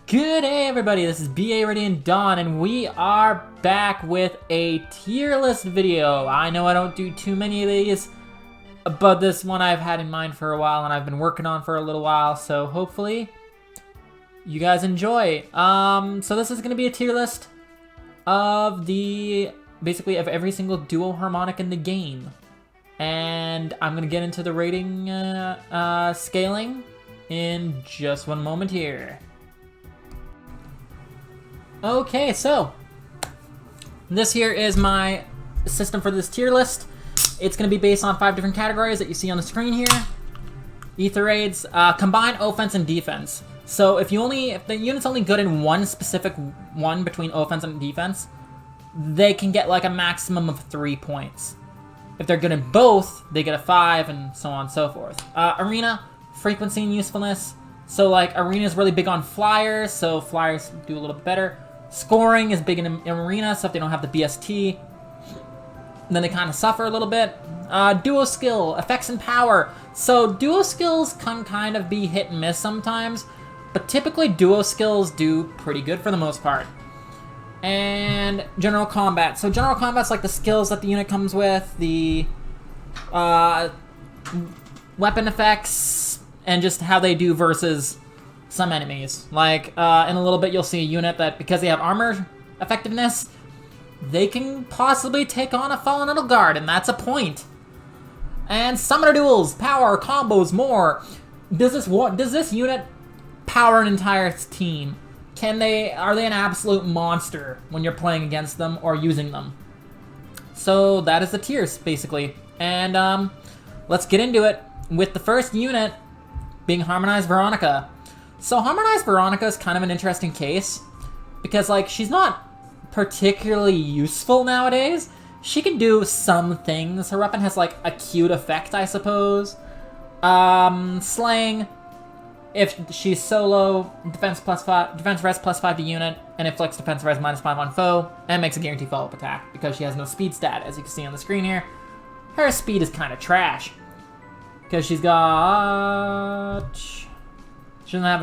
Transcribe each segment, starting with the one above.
Good day, everybody. This is BA Radiant Dawn, and we are back with a tier list video. I know I don't do too many of these, but this one I've had in mind for a while, and I've been working on for a little while, so hopefully you guys enjoy. So this is going to be a tier list of basically of every single duo harmonic in the game. And I'm going to get into the rating scaling in just one moment here. Okay, so this here is my system for this tier list. It's going to be based on 5 different categories that you see on the screen here. Ether raids, combine offense and defense. So if the unit's only good in one specific one between offense and defense, they can get like a maximum of 3 points. If they're good in both, they get a 5, and so on and so forth. Arena, frequency and usefulness. So like Arena is really big on flyers, so flyers do a little bit better. Scoring is big in Arena, so if they don't have the BST, then they kind of suffer a little bit. Duo skill, effects and power. So duo skills can kind of be hit and miss sometimes, but typically duo skills do pretty good for the most part. And general combat. So general combat's like the skills that the unit comes with, the weapon effects, and just how they do versus some enemies. Like, in a little bit you'll see a unit that, because they have armor effectiveness, they can possibly take on a fallen little guard, and that's a point. And summoner duels, power, combos, more. Does this unit power an entire team? Are they an absolute monster when you're playing against them or using them? So that is the tiers, basically. And let's get into it with the first unit being Harmonized Veronica. So Harmonized Veronica is kind of an interesting case because, like, she's not particularly useful nowadays. She can do some things. Her weapon has, like, a cute effect, I suppose. Slaying, if she's solo, defense res +5 to unit, and inflicts defense res -5 on foe, and makes a guaranteed follow-up attack because she has no speed stat, as you can see on the screen here. Her speed is kind of trash because she doesn't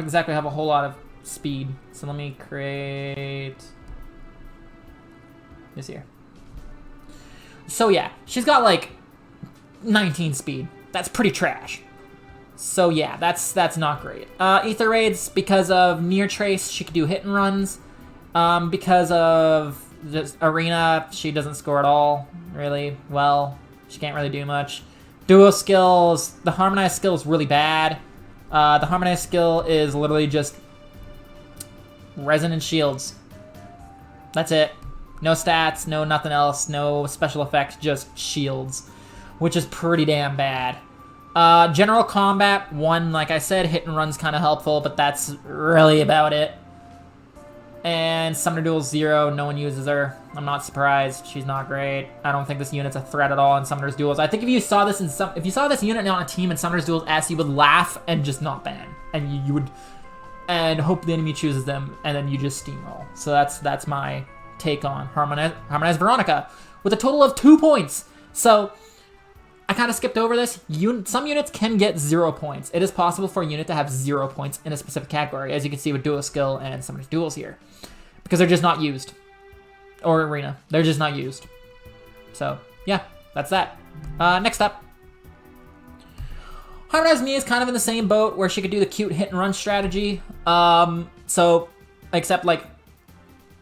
exactly have a whole lot of speed. So let me create this here. So yeah, she's got like 19 speed. That's pretty trash. So yeah, that's not great. Ether raids, because of near trace, she can do hit and runs. Because of just Arena, she doesn't score at all, really well. She can't really do much. Duo skills, the Harmonized skill is really bad. The Harmonized skill is literally just resonant shields. That's it. No stats, no nothing else, no special effects, just shields, which is pretty damn bad. General combat, 1, like I said, hit and run's kind of helpful, but that's really about it. And Summoner Duels 0, no one uses her. I'm not surprised. She's not great. I don't think this unit's a threat at all in Summoner's Duels. I think if you saw this unit on a team in Summoner's Duels S, you would laugh and just not ban, and you would hope the enemy chooses them, and then you just steamroll. So that's my take on Harmonized Veronica with a total of 2 points. So I kind of skipped over this. Some units can get 0 points. It is possible for a unit to have 0 points in a specific category, as you can see with Duo Skill and Summoner's Duels here, because they're just not used. Or Arena. They're just not used. So, yeah, that's that. Next up. Harmonized Mia is kind of in the same boat, where she could do the cute hit and run strategy. So, except, like,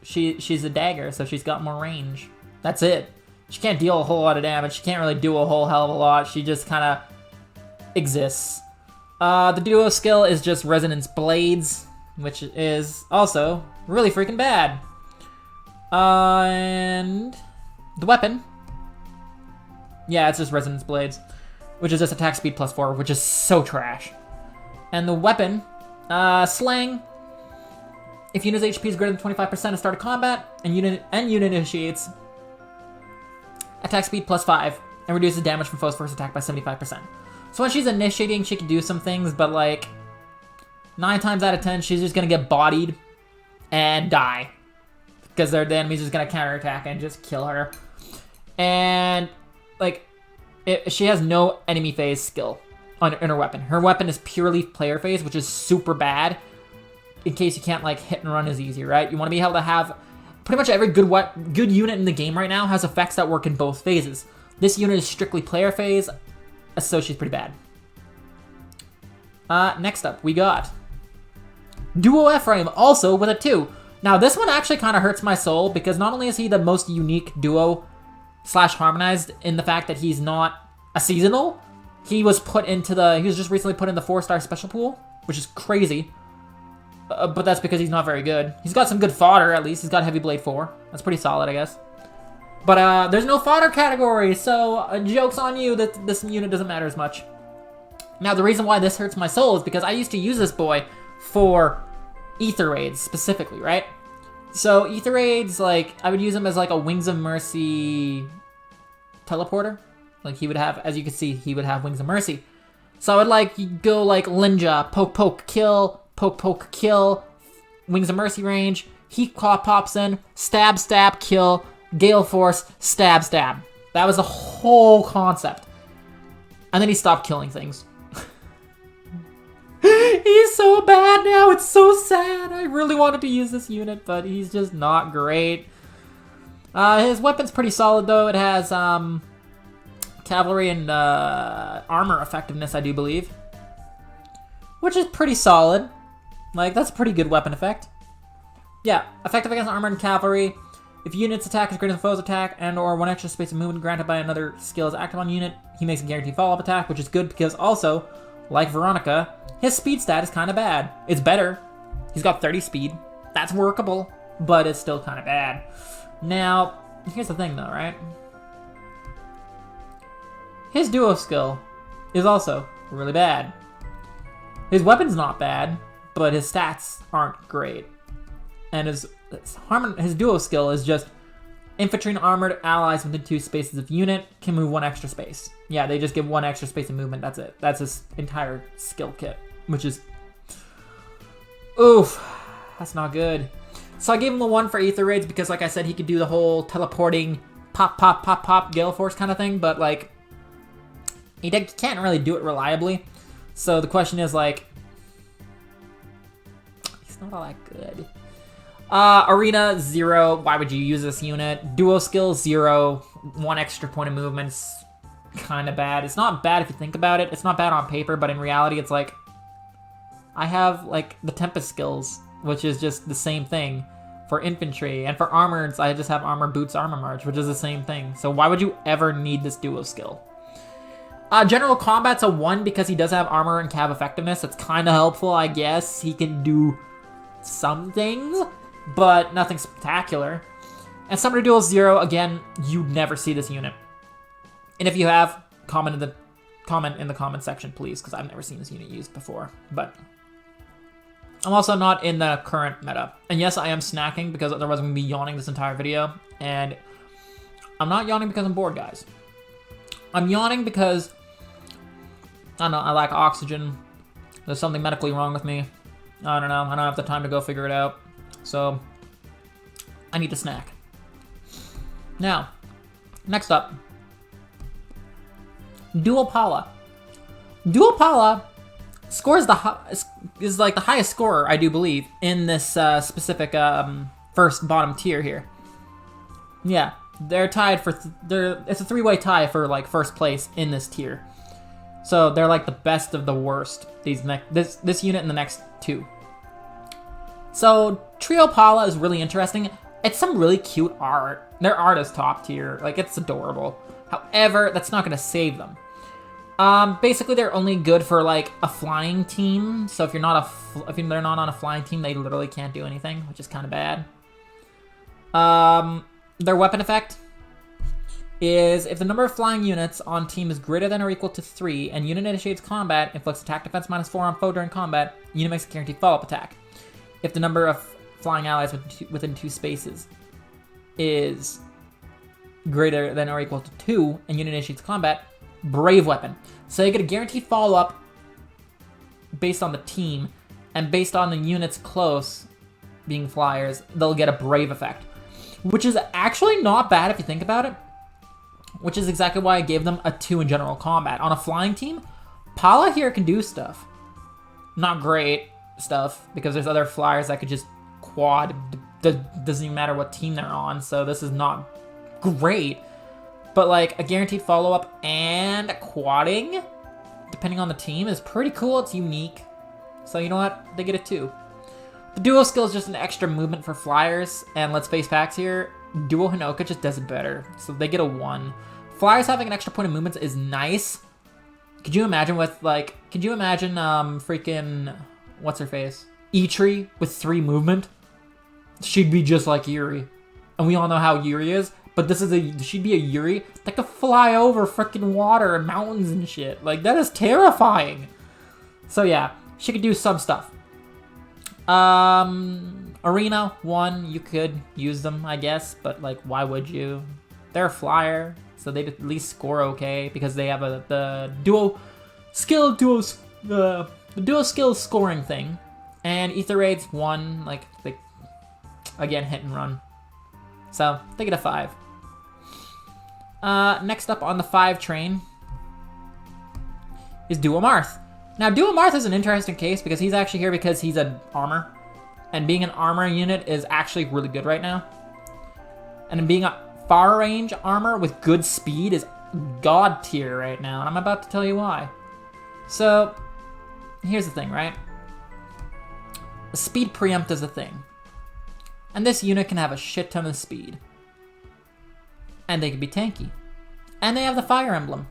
she's a dagger, so she's got more range. That's it. She can't deal a whole lot of damage. She can't really do a whole hell of a lot. She just kind of exists. The duo skill is just Resonance Blades, which is also really freaking bad. And the weapon. Yeah, it's just Resonance Blades, which is just attack speed +4, which is so trash. And the weapon, Slaying. If unit's HP is greater than 25% at start of combat, and unit initiates, attack speed +5, and reduces damage from foe's first attack by 75%. So when she's initiating, she can do some things, but like 9 times out of 10, she's just gonna get bodied and die, because the enemy's just gonna counterattack and just kill her. And like, she has no enemy phase skill in her weapon. Her weapon is purely player phase, which is super bad. in case you can't, like, hit and run as easy, right? You want to be able to have... Pretty much every good unit in the game right now has effects that work in both phases. This unit is strictly player phase, so she's pretty bad. Next up, we got Duo F-Frame, also with a 2. Now, this one actually kind of hurts my soul, because not only is he the most unique duo / harmonized in the fact that he's not a seasonal, he was just recently put in the 4-star special pool, which is crazy. But that's because he's not very good. He's got some good fodder, at least. He's got Heavy Blade 4. That's pretty solid, I guess. But there's no fodder category, so joke's on you that this unit doesn't matter as much. Now, the reason why this hurts my soul is because I used to use this boy for Ether Raids, specifically, right? So, Ether Raids, like, I would use him as, like, a Wings of Mercy teleporter. Like, he would have, as you can see, he would have Wings of Mercy. So I would, like, go, like, Linja, poke, poke, kill, poke, poke, kill, Wings of Mercy range, he pops in, stab, stab, kill, Gale Force, stab, stab. That was the whole concept. And then he stopped killing things. He's so bad now, it's so sad. I really wanted to use this unit, but he's just not great. His weapon's pretty solid, though. It has cavalry and armor effectiveness, I do believe. Which is pretty solid. Like, that's a pretty good weapon effect. Yeah, effective against armor and cavalry. If unit's attack is greater than foe's attack and or 1 extra space of movement granted by another skill is active on unit, he makes a guaranteed follow-up attack, which is good because also, like Veronica, his speed stat is kind of bad. It's better. He's got 30 speed. That's workable, but it's still kind of bad. Now, here's the thing though, right? His duo skill is also really bad. His weapon's not bad, but his stats aren't great. And his duo skill is just infantry and armored allies within 2 spaces of unit can move 1 extra space. Yeah, they just give 1 extra space of movement, that's it. That's his entire skill kit, which is... Oof, that's not good. So I gave him a 1 for Ether Raids because, like I said, he could do the whole teleporting pop, pop, pop, pop Gale Force kind of thing, but, like, he can't really do it reliably. So the question is, like, he's not all that good. Arena, 0. Why would you use this unit? Duo skill, 0. 1 extra point of movement's kind of bad. It's not bad if you think about it. It's not bad on paper, but in reality, it's like, I have, like, the Tempest skills, which is just the same thing for infantry. And for armoreds, I just have Armor Boots, Armor March, which is the same thing. So why would you ever need this duo skill? General Combat's a 1 because he does have armor and cav effectiveness. That's kind of helpful, I guess. He can do some things, but nothing spectacular. And Summoner Duel 0, again, you'd never see this unit. And if you have, comment in the comment section, please, because I've never seen this unit used before. But I'm also not in the current meta. And yes, I am snacking because otherwise I'm going to be yawning this entire video. And I'm not yawning because I'm bored, guys. I'm yawning because, I don't know, I lack oxygen. There's something medically wrong with me. I don't know. I don't have the time to go figure it out. So, I need to snack. Now, next up. Dual Pala. Dual Pala scores is like the highest scorer, I do believe, in this specific first bottom tier here. Yeah, they're tied for it's a 3-way tie for like first place in this tier. So they're like the best of the worst. This unit and the next 2. So Trio Pala is really interesting. It's some really cute art. Their art is top tier. Like, it's adorable. However, that's not going to save them. Basically, they're only good for like a flying team. So if they're not on a flying team, they literally can't do anything, which is kind of bad. Their weapon effect is if the number of flying units on team is greater than or equal to 3 and unit initiates combat, inflicts attack defense -4 on foe during combat, unit makes a guaranteed follow-up attack. If the number of flying allies within 2 spaces is greater than or equal to 2 and unit initiates combat, brave weapon. So you get a guaranteed follow-up based on the team, and based on the units close being flyers, they'll get a brave effect, which is actually not bad if you think about it, which is exactly why I gave them a 2 in general combat. On a flying team, Pala here can do stuff. Not great. stuff because there's other flyers that could just quad. Doesn't even matter what team they're on, so this is not great. But like a guaranteed follow-up and quadding, depending on the team, is pretty cool. It's unique. So you know what? They get it too. The duo skill is just an extra movement for flyers, and let's face facts here, duo Hinoka just does it better. So they get a 1. Flyers having an extra point of movements is nice. Could you imagine freaking, what's her face? Eitri with 3 movement? She'd be just like Yuri. And we all know how Yuri is, but she'd be a Yuri that could fly over freaking water and mountains and shit. Like, that is terrifying. So yeah, she could do some stuff. Arena 1, you could use them, I guess, but like, why would you? They're a flyer, so they'd at least score okay because they have the duo skill scoring thing. And Ether Raid's 1, like, they, again, hit and run. So they get a 5. Next up on the 5 train is Duo Marth. Now, Duo Marth is an interesting case because he's actually here because he's an armor. And being an armor unit is actually really good right now. And being a far range armor with good speed is god tier right now. And I'm about to tell you why. So, here's the thing, right? The speed preempt is a thing. And this unit can have a shit ton of speed. And they can be tanky. And they have the fire emblem.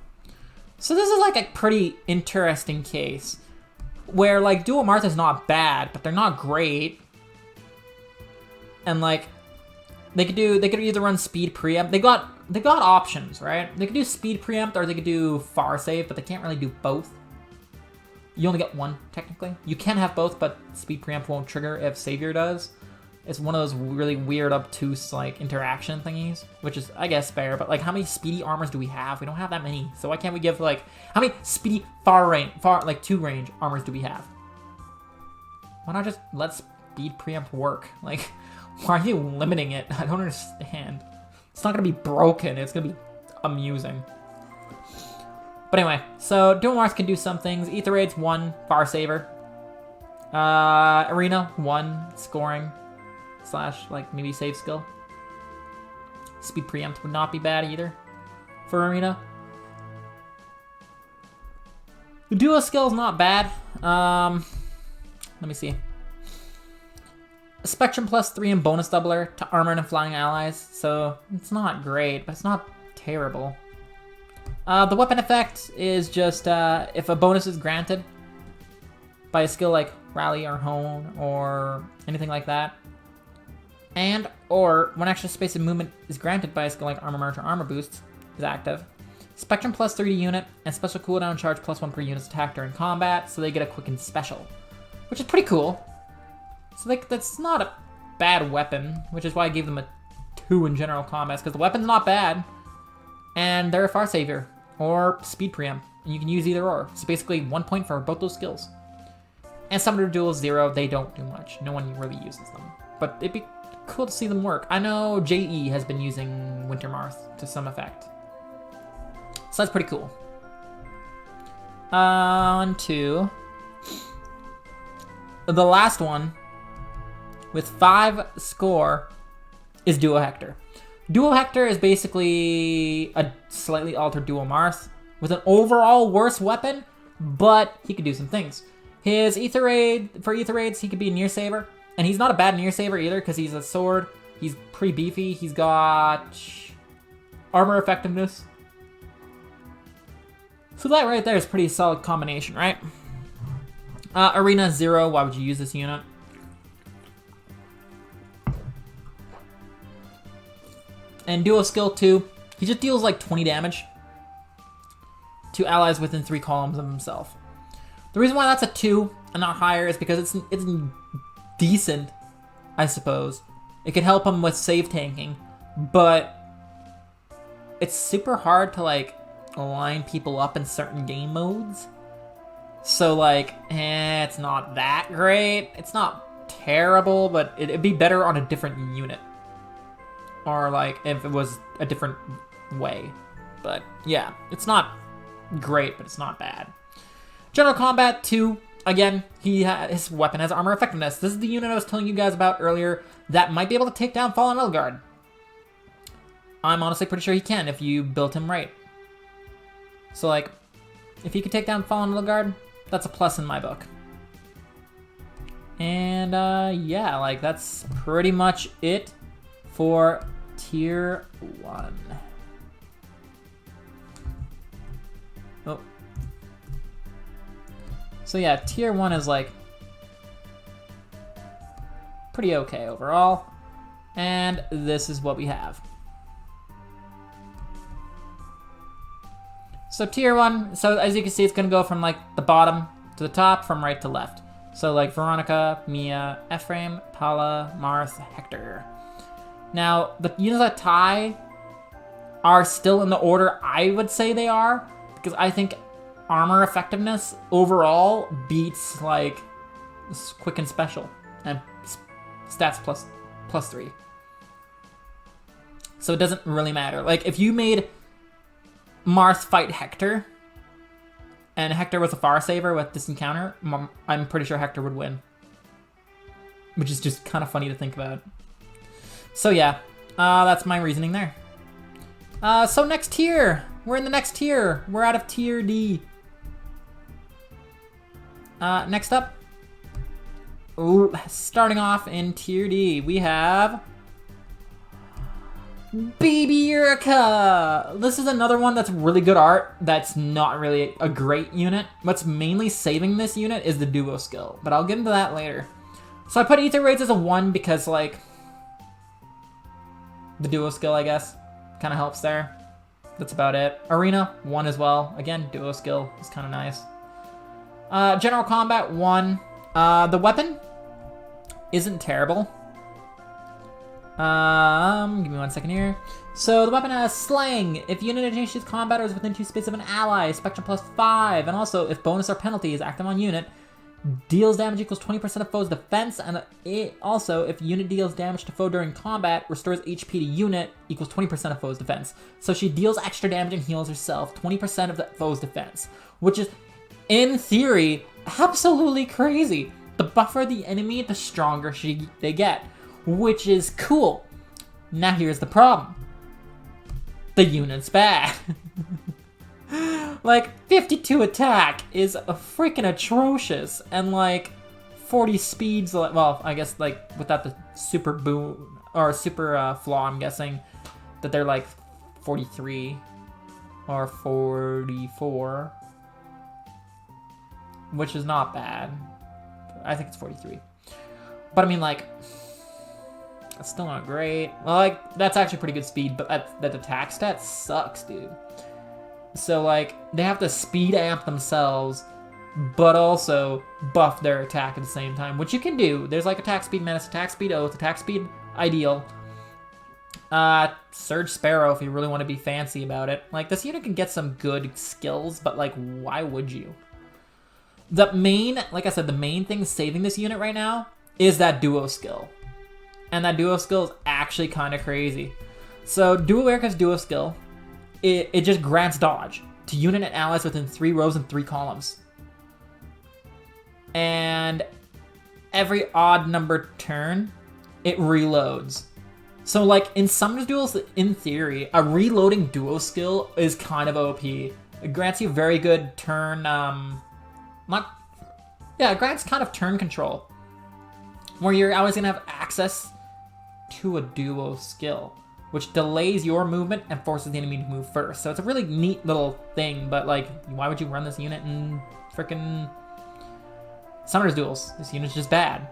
So this is like a pretty interesting case where like Duo Marth is not bad, but they're not great. And like they could either run speed preempt. They got options, right? They could do speed preempt or they could do far save, but they can't really do both. You only get one technically. You can have both, but speed preempt won't trigger if Savior does. It's one of those really weird, obtuse, like, interaction thingies, which is, I guess, fair, but, like, how many speedy armors do we have? We don't have that many, so why can't we give, like, how many speedy like, 2-range armors do we have? Why not just let speed preempt work? Like, why are you limiting it? I don't understand. It's not gonna be broken, it's gonna be amusing. But anyway, so Duo Marth can do some things. Ether Raid's 1, Far Saver. Arena, 1, scoring. / like maybe save skill. Speed preempt would not be bad either for Arena. The duo skill is not bad. Let me see. A Spectrum +3 and bonus doubler to armored and flying allies. So it's not great, but it's not terrible. The weapon effect is just if a bonus is granted by a skill like Rally or Hone or anything like that. And, or, when extra space of movement is granted by a skill like Armor Merge or Armor Boost is active. Spectrum +3 unit, and special cooldown charge +1 per unit's attack during combat, so they get a quickened special. Which is pretty cool. So like, that's not a bad weapon, which is why I gave them a 2 in general combats, because the weapon's not bad. And they're a Far Savior, or Speed Preempt, and you can use either or. So basically, 1 point for both those skills. And Summoner Duel 0, they don't do much. No one really uses them. But it'd be cool to see them work. I know JE has been using Winter Marth to some effect. So that's pretty cool. On to the last one with 5 score is Duo Hector. Duo Hector is basically a slightly altered Duo Marth with an overall worse weapon, but he could do some things. His Ether Raid, for Ether Raids, he could be a Near Saver. And he's not a bad Near Saver either, because he's a sword. He's pretty beefy. He's got armor effectiveness. So that right there is a pretty solid combination, right? Arena 0, why would you use this unit? And Duo Skill 2, he just deals like 20 damage to allies within 3 columns of himself. The reason why that's a 2 and not higher is because it's decent, I suppose. It could help him with save tanking, but it's super hard to like line people up in certain game modes. So like, it's not that great. It's not terrible, but it'd be better on a different unit. Or like if it was a different way. But yeah, it's not great, but it's not bad. General Combat 2, Again, his weapon has armor effectiveness. This is the unit I was telling you guys about earlier that might be able to take down Fallen Edelgard. I'm honestly pretty sure he can if you built him right. So, like, if he could take down Fallen Edelgard, that's a plus in my book. And, yeah, like, that's pretty much it for Tier 1. Oh. So, yeah, Tier 1 is, like, pretty okay overall. And this is what we have. So Tier 1, so as you can see, it's going to go from, like, the bottom to the top, from right to left. So, like, Veronica, Mia, Ephraim, Paula, Marth, Hector. Now, the units that tie are still in the order I would say they are, because I think armor effectiveness overall beats, like, quick and special, and stats plus 3. So it doesn't really matter. Like, if you made Marth fight Hector, and Hector was a far saver with this encounter, I'm pretty sure Hector would win. Which is just kind of funny to think about. So yeah, that's my reasoning there. So next tier. We're in the next tier. We're out of Tier D. Next up, starting off in Tier D, we have Baby Yurika! This is another one that's really good art that's not really a great unit. What's mainly saving this unit is the duo skill, but I'll get into that later. So I put Ether Raids as a 1 because, like, the duo skill, I guess, kind of helps there. That's about it. Arena, 1 as well. Again, duo skill is kind of nice. General Combat, 1. The weapon isn't terrible. Give me 1 second here. So the weapon has Slang. If unit initiates combat or is within 2 spaces of an ally, Spectrum plus 5. And also, if bonus or penalty is active on unit, deals damage equals 20% of foe's defense. And also, if unit deals damage to foe during combat, restores HP to unit equals 20% of foe's defense. So she deals extra damage and heals herself 20% of the foe's defense, which is, in theory, absolutely crazy. The buffer the enemy, the stronger they get, which is cool. Now here's the problem. The unit's bad. Like, 52 attack is freaking atrocious, and like 40 speeds, well, I guess like without the super boon, or super flaw, I'm guessing that they're like 43 or 44, which is not bad. I think it's 43. But I mean, like, that's still not great. Well, like, that's actually pretty good speed, but that attack stat sucks, dude. So, like, they have to speed amp themselves, but also buff their attack at the same time, which you can do. There's, like, attack speed menace, attack speed oath, attack speed ideal. Surge Sparrow if you really want to be fancy about it. Like, this unit can get some good skills, but, like, why would you? The main, like I said, the main thing saving this unit right now is that duo skill. And that duo skill is actually kind of crazy. So, Duo Erica's duo skill, it just grants dodge to unit and allies within 3 rows and 3 columns. And every odd numbered turn, it reloads. So, like, in some duels, in theory, a reloading duo skill is kind of OP. It grants you very good turn, it grants kind of turn control, where you're always gonna have access to a duo skill, which delays your movement and forces the enemy to move first. So it's a really neat little thing, but like, why would you run this unit in frickin' Summoner's Duels? This unit's just bad.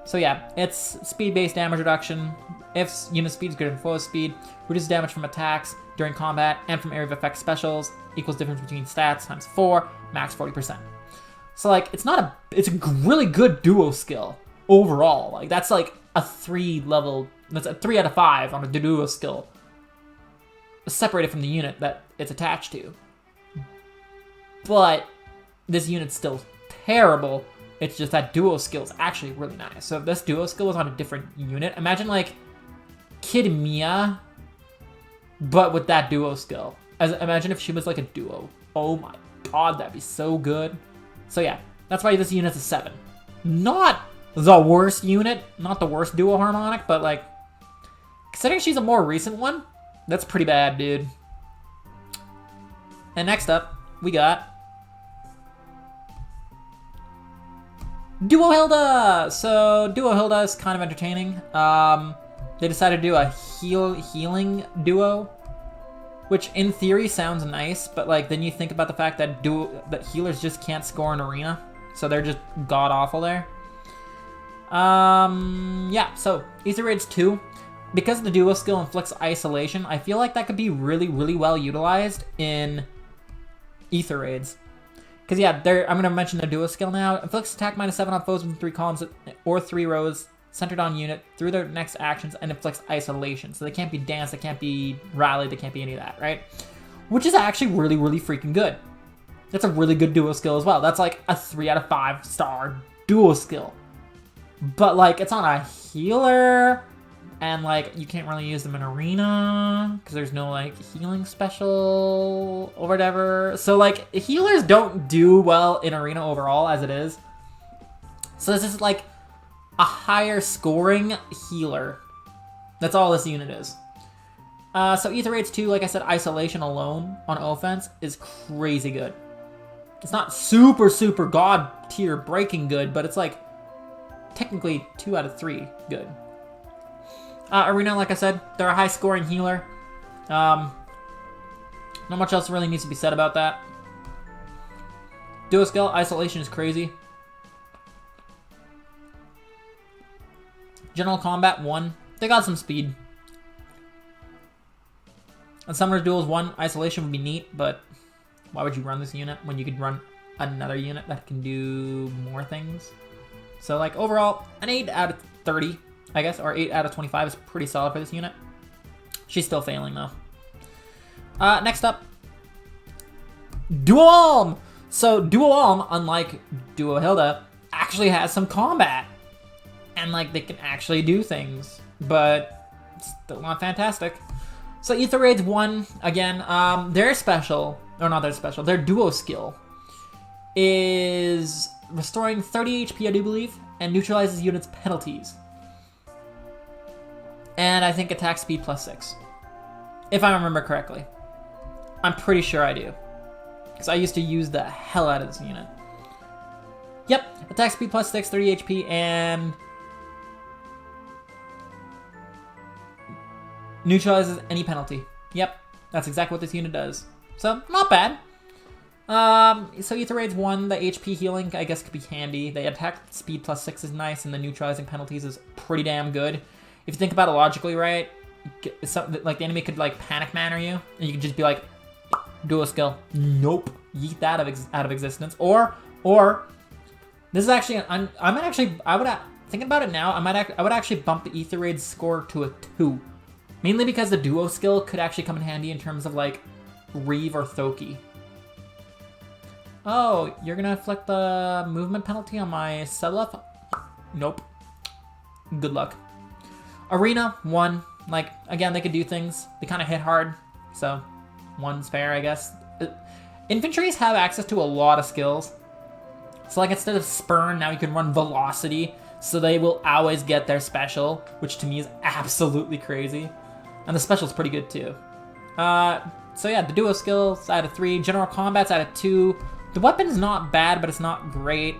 So yeah, it's speed-based damage reduction. If unit speed is greater than foe speed, reduces damage from attacks during combat and from area of effect specials, equals difference between stats times 4, max 40%. So like, it's a really good duo skill overall. Like, that's like a 3 level, that's a 3 out of 5 on a duo skill, separated from the unit that it's attached to. But this unit's still terrible. It's just that duo skill is actually really nice. So if this duo skill was on a different unit, imagine like Kid Mia, but with that duo skill. Imagine if she was like a duo. Oh my god, that'd be so good. So yeah, That's why this unit's a 7. Not the worst unit, not the worst duo harmonic, but like, considering she's a more recent one, that's pretty bad, dude. And next up, we got Duo Hilda! So, Duo Hilda is kind of entertaining. They decided to do a healing duo, which in theory sounds nice, but like then you think about the fact that healers just can't score in arena, so they're just god-awful there. Yeah, so Ether Raids 2, because the duo skill inflicts isolation, I feel like that could be really, really well utilized in Ether Raids. Because yeah, I'm going to mention the duo skill now. Inflicts attack -7 on foes within 3 columns or 3 rows, centered on unit, through their next actions, and inflicts isolation. So they can't be danced, they can't be rallied, they can't be any of that, right? Which is actually really, really freaking good. That's a really good duo skill as well. That's like a 3 out of 5 star duo skill. But like, it's on a healer, and like, you can't really use them in arena, because there's no like healing special or whatever. So like, healers don't do well in arena overall as it is. So this is like a higher scoring healer. That's all this unit is. So Ether Raids 2, like I said, isolation alone on offense is crazy good. It's not super, super god tier breaking good, but it's like technically 2 out of 3 good. Arena, like I said, they're a high scoring healer. Not much else really needs to be said about that. Duo skill, isolation is crazy. General combat 1, they got some speed. And Summoner's Duels 1, isolation would be neat, but why would you run this unit when you could run another unit that can do more things? So like overall, an 8 out of 30, I guess, or 8 out of 25 is pretty solid for this unit. She's still failing though. Next up, Duo Alm! So Duo Alm, unlike Duo Hilda, actually has some combat. And like, they can actually do things, but still not fantastic. So Ether Raids 1, again, their special, or not their special, their duo skill is restoring 30 HP, I do believe, and neutralizes units' penalties. And I think attack speed +6, if I remember correctly. I'm pretty sure I do, because I used to use the hell out of this unit. Yep, attack speed +6, 30 HP, and neutralizes any penalty. Yep, that's exactly what this unit does. So, not bad. So Ether Raids 1, the HP healing, I guess, could be handy. The attack speed +6 is nice, and the neutralizing penalties is pretty damn good. If you think about it logically, right, like the enemy could like panic manner you, and you could just be like, duo skill, nope, yeet that out of existence. Or this is actually, I would thinking about it now, I would actually bump the Ether Raids score to a 2. Mainly because the duo skill could actually come in handy in terms of like Reeve or Thoki. Oh, you're gonna inflict the movement penalty on my sub-left? Nope. Good luck. Arena 1, like again, they could do things. They kind of hit hard, so 1's fair, I guess. Infantries have access to a lot of skills. So like instead of Spurn, now you can run Velocity, so they will always get their special, which to me is absolutely crazy. And the special's pretty good too. So yeah, the duo skills out of 3, general combat's out of 2. The weapon's not bad, but it's not great.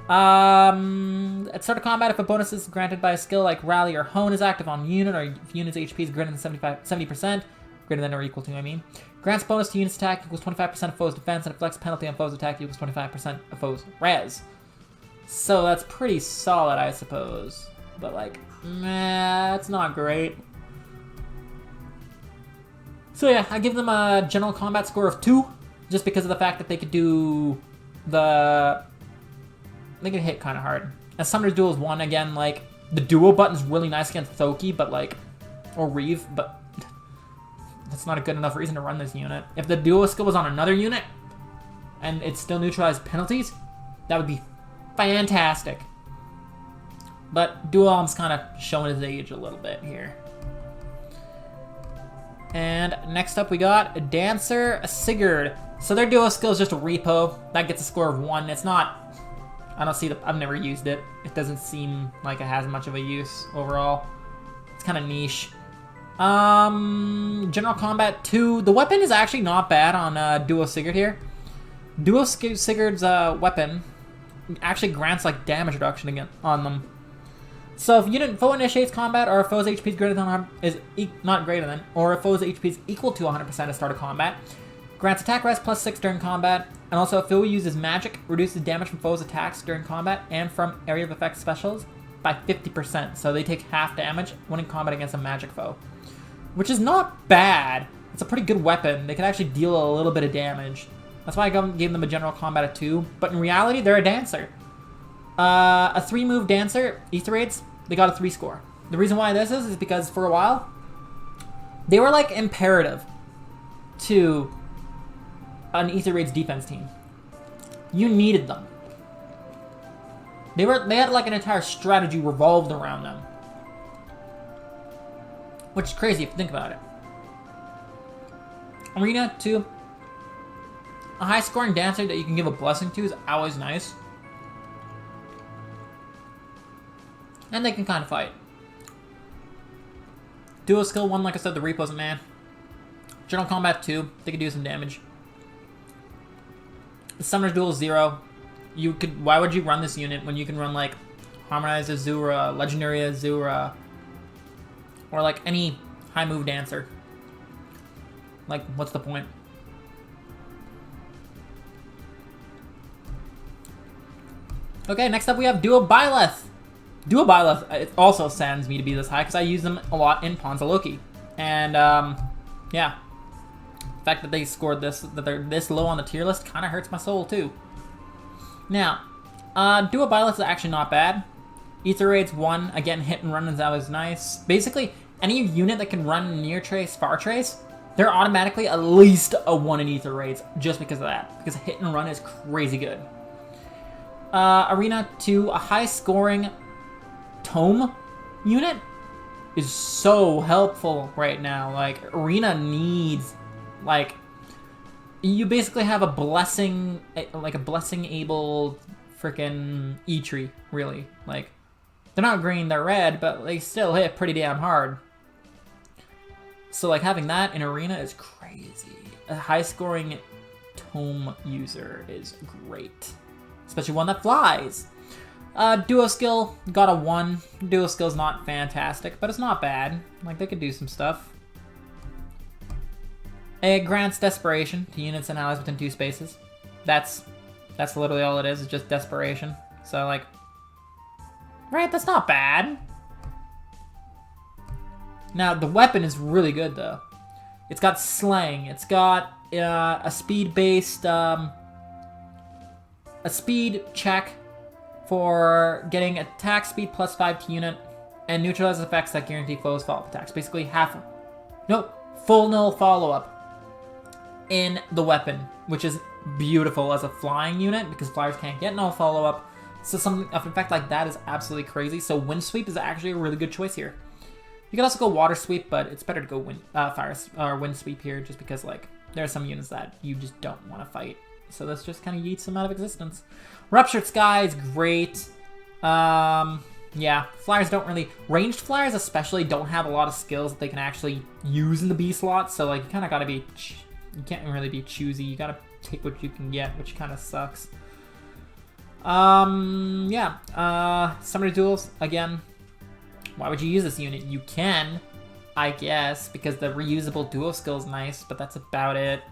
At start of combat, if a bonus is granted by a skill like Rally or Hone is active on unit, or if unit's HP is greater than 70%, greater than or equal to, I mean, grants bonus to unit's attack equals 25% of foe's defense, and inflicts penalty on foe's attack equals 25% of foe's res. So that's pretty solid, I suppose. But like, meh, it's not great. So yeah, I give them a general combat score of 2, just because of the fact that they could do they could hit kind of hard. As Summoner's Duels 1, again, like, the duo button's really nice against Thoki, but like, or Reeve, but that's not a good enough reason to run this unit. If the duo skill was on another unit, and it still neutralized penalties, that would be fantastic. But Duo Alm's kind of showing his age a little bit here. And next up we got Dancer Sigurd. So their duo skill is just a repo. That gets a score of 1. It's not I don't see the... I've never used it. It doesn't seem like it has much of a use overall. It's kind of niche. General Combat 2. The weapon is actually not bad on Duo Sigurd here. Duo Sigurd's weapon actually grants like damage reduction again on them. So if unit foe initiates combat, or a foe's HP is greater than not greater than, or a foe's HP is equal to 100% at start of combat, grants attack rest +6 during combat, and also if foe uses magic, reduces damage from foes' attacks during combat and from area of effect specials by 50%. So they take half damage when in combat against a magic foe, which is not bad. It's a pretty good weapon. They can actually deal a little bit of damage. That's why I gave them a general combat of 2. But in reality, they're a dancer. A 3-move dancer, Ether Raids, they got a 3 score. The reason why this is because for a while, they were like imperative to an Ether Raids defense team. You needed them. They had like an entire strategy revolved around them. Which is crazy if you think about it. Arena 2. A high-scoring dancer that you can give a blessing to is always nice. And they can kind of fight. Duo skill 1, like I said, the Repo's a man. General Combat 2, they can do some damage. The Summoner's Duel 0. Why would you run this unit when you can run like Harmonics Azura, Legendary Azura, or like any high move dancer? Like, what's the point? Okay, next up we have Duo Byleth. Duo Byleth, it also saddens me to be this high because I use them a lot in Ponza Loki. And, yeah. The fact that they scored this, that they're this low on the tier list kind of hurts my soul too. Now, Duo Byleth is actually not bad. Ether Raids 1, again, hit and run is always nice. Basically, any unit that can run near trace, far trace, they're automatically at least a 1 in Ether Raids just because of that. Because hit and run is crazy good. Arena 2, a high-scoring Tome unit is so helpful right now. Like, Arena needs, like, you basically have a blessing, like a blessing-able freaking E-tree, really. Like, they're not green, they're red, but they still hit pretty damn hard. So, like, having that in Arena is crazy. A high-scoring Tome user is great. Especially one that flies. Duo skill, got a 1. Duo skill's not fantastic, but it's not bad. Like, they could do some stuff. It grants desperation to units and allies within 2 spaces. That's literally all it is. It's just desperation. So, like, right, that's not bad. Now, the weapon is really good, though. It's got slang. It's got a speed-based, a speed check for getting attack speed +5 to unit, and neutralize effects that guarantee foes follow-up attacks. Basically, full null follow-up in the weapon, which is beautiful as a flying unit because flyers can't get null follow-up. So something of effect like that is absolutely crazy. So Wind Sweep is actually a really good choice here. You could also go Water Sweep, but it's better to go Wind Sweep here just because, like, there are some units that you just don't want to fight. So this just kind of yeets them out of existence. Ruptured Sky is great. Yeah, flyers don't really... Ranged flyers especially don't have a lot of skills that they can actually use in the B slot. So, like, you kind of got to be... You can't really be choosy. You got to take what you can get, which kind of sucks. Yeah. Summoner Duels, again. Why would you use this unit? You can, I guess, because the reusable duo skill is nice, but that's about it.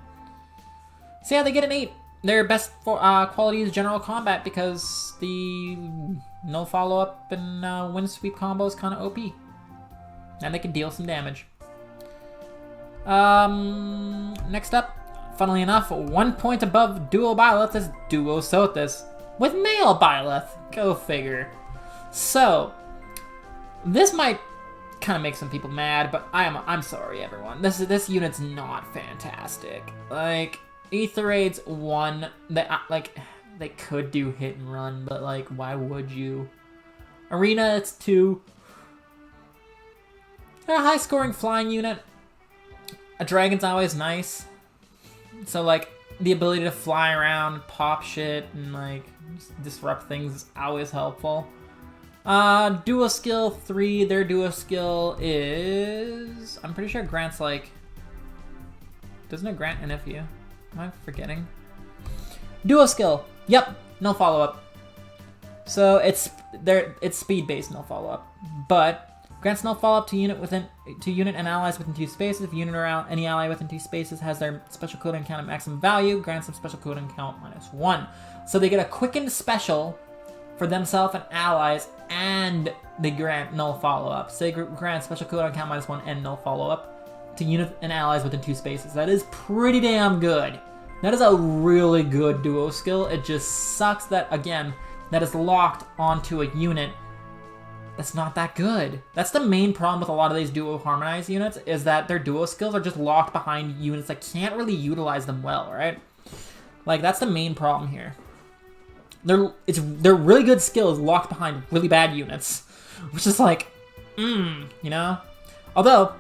So yeah, they get an 8. Their best quality is General Combat because the no follow-up and Wind Sweep combo is kind of OP. And they can deal some damage. Next up, funnily enough, 1 point above Duo Byleth is Duo Sothis with male Byleth. Go figure. So, this might kind of make some people mad, but I'm sorry, everyone. This unit's not fantastic. Like, Ether Raids 1, they could do hit and run, but like, why would you? Arena, it's 2. They're a high-scoring flying unit. A dragon's always nice. So like, the ability to fly around, pop shit, and like just disrupt things is always helpful. Duo skill 3, their duo skill is... I'm pretty sure it grants like... Doesn't it grant an FU? Am I forgetting? Duo skill. Yep, no follow-up. So it's speed-based no follow-up. But grants no follow-up to unit and allies within 2 spaces. If a unit or any ally within 2 spaces has their special cooldown count at maximum value, grants them special cooldown count -1. So they get a quickened special for themselves and allies, and they grant no follow-up. So they grant special cooldown count -1 and no follow-up to unit and allies within 2 spaces. That is pretty damn good. That is a really good duo skill. It just sucks that, again, that is locked onto a unit that's not that good. That's the main problem with a lot of these duo harmonized units, is that their duo skills are just locked behind units that can't really utilize them well, right? Like, that's the main problem here. They're really good skills locked behind really bad units, which is like, you know? Although,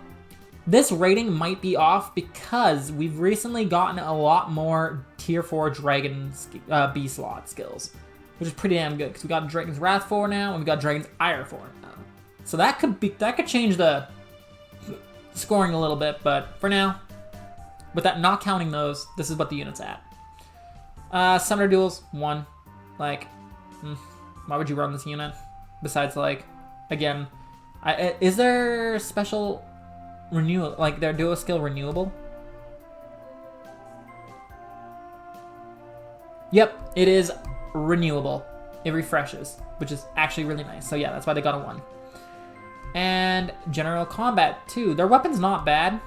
this rating might be off because we've recently gotten a lot more tier 4 Dragon B slot skills, which is pretty damn good because we got Dragon's Wrath 4 now and we got Dragon's Ire 4 now. So that could change the scoring a little bit, but for now, with that not counting those, this is what the unit's at. Summoner duels 1. Like, why would you run this unit? Besides, like, again, is there special renewal, like their duo skill renewable? Yep, it is renewable. It refreshes, which is actually really nice. So yeah, that's why they got a 1. And general combat too. Their weapon's not bad.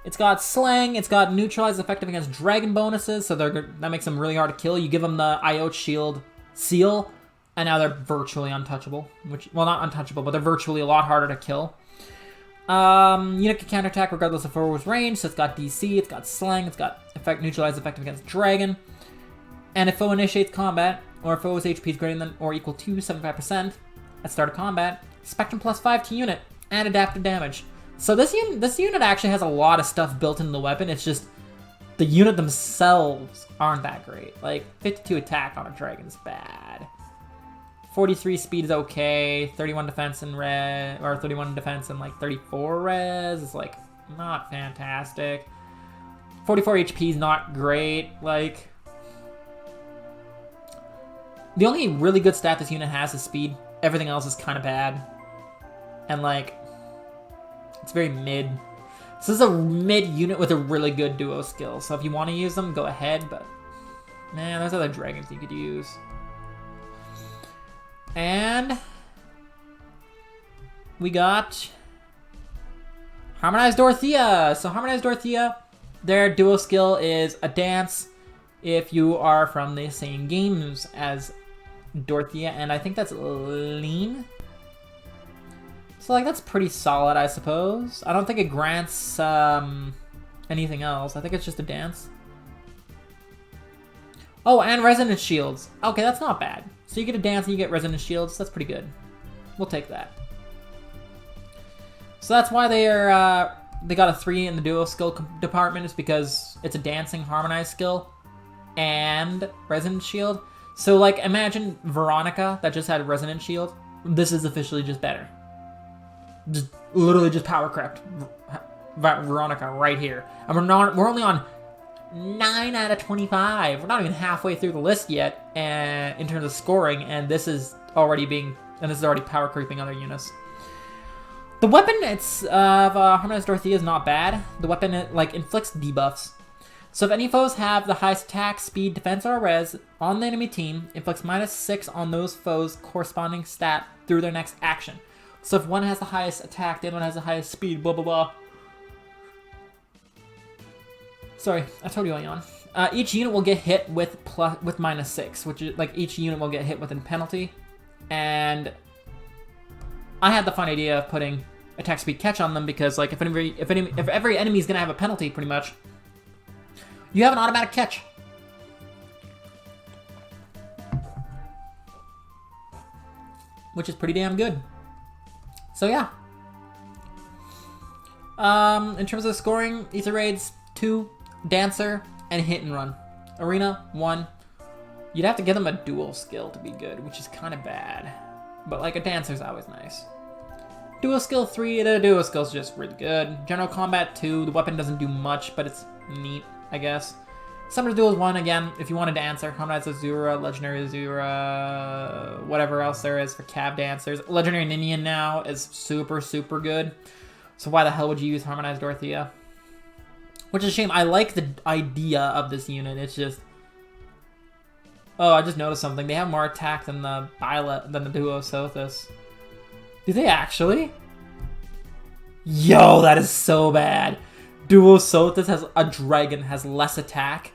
It's got slang, it's got neutralize effective against dragon bonuses, so that makes them really hard to kill. You give them the IOT shield seal, and now they're virtually untouchable. Well, not untouchable, but they're virtually a lot harder to kill. Unit can counterattack regardless of forward's range, so it's got DC, it's got slang, it's got neutralize effective against dragon. And if foe initiates combat, or if foe's HP is greater than or equal to 75% at start of combat, Spectrum +5 to unit, and adaptive damage. So this unit actually has a lot of stuff built into the weapon. It's just the unit themselves aren't that great. Like 52 attack on a dragon's bad. 43 speed is okay. 31 defense and 31 defense and like 34 res is like not fantastic. 44 HP is not great. Like, the only really good stat this unit has is speed. Everything else is kind of bad. And like, it's very mid. So this is a mid unit with a really good duo skill. So if you want to use them, go ahead. But man, there's other dragons you could use. And we got Harmonized Dorothea. So Harmonized Dorothea, their duo skill is a dance if you are from the same games as Dorothea. And I think that's lean. So, like, that's pretty solid, I suppose. I don't think it grants anything else. I think it's just a dance. Oh, and resonance shields. Okay, that's not bad. So you get a dance and you get resonance shields. That's pretty good. We'll take that. So that's why they got a 3 in the duo skill department, is because it's a dancing harmonized skill and resonance shield. So, like, imagine Veronica that just had resonance shield. This is officially just better. Just literally just power crept Veronica right here. And we're only on 9 out of 25. We're not even halfway through the list yet, and in terms of scoring, and this is already power creeping other units. The weapon of Harmonized Dorothea is not bad. The weapon like inflicts debuffs. So if any foes have the highest attack, speed, defense, or res on the enemy team, inflicts -6 on those foes' corresponding stat through their next action. So if one has the highest attack, the other one has the highest speed, blah, blah, blah. Sorry, I told you I yawn. Each unit will get hit with -6, which is, like, each unit will get hit with a penalty. And I had the fun idea of putting attack speed catch on them because, like, if every enemy is going to have a penalty, pretty much, you have an automatic catch. Which is pretty damn good. So yeah. In terms of scoring, Ether Raids 2, Dancer, and Hit and Run. Arena 1. You'd have to give them a dual skill to be good, which is kind of bad. But like a Dancer's always nice. Dual skill 3, the dual skill's just really good. General Combat 2, the weapon doesn't do much, but it's neat, I guess. Summoner's Duel 1, again, if you want a Dancer. Harmonics Azura, Legendary Azura, whatever else there is for Cav Dancers. Legendary Ninian now is super, super good. So why the hell would you use Harmonized Dorothea? Which is a shame. I like the idea of this unit. It's just... Oh, I just noticed something. They have more attack than the Duo Sothis. Do they actually? Yo, that is so bad. Duo Sothis has a dragon, has less attack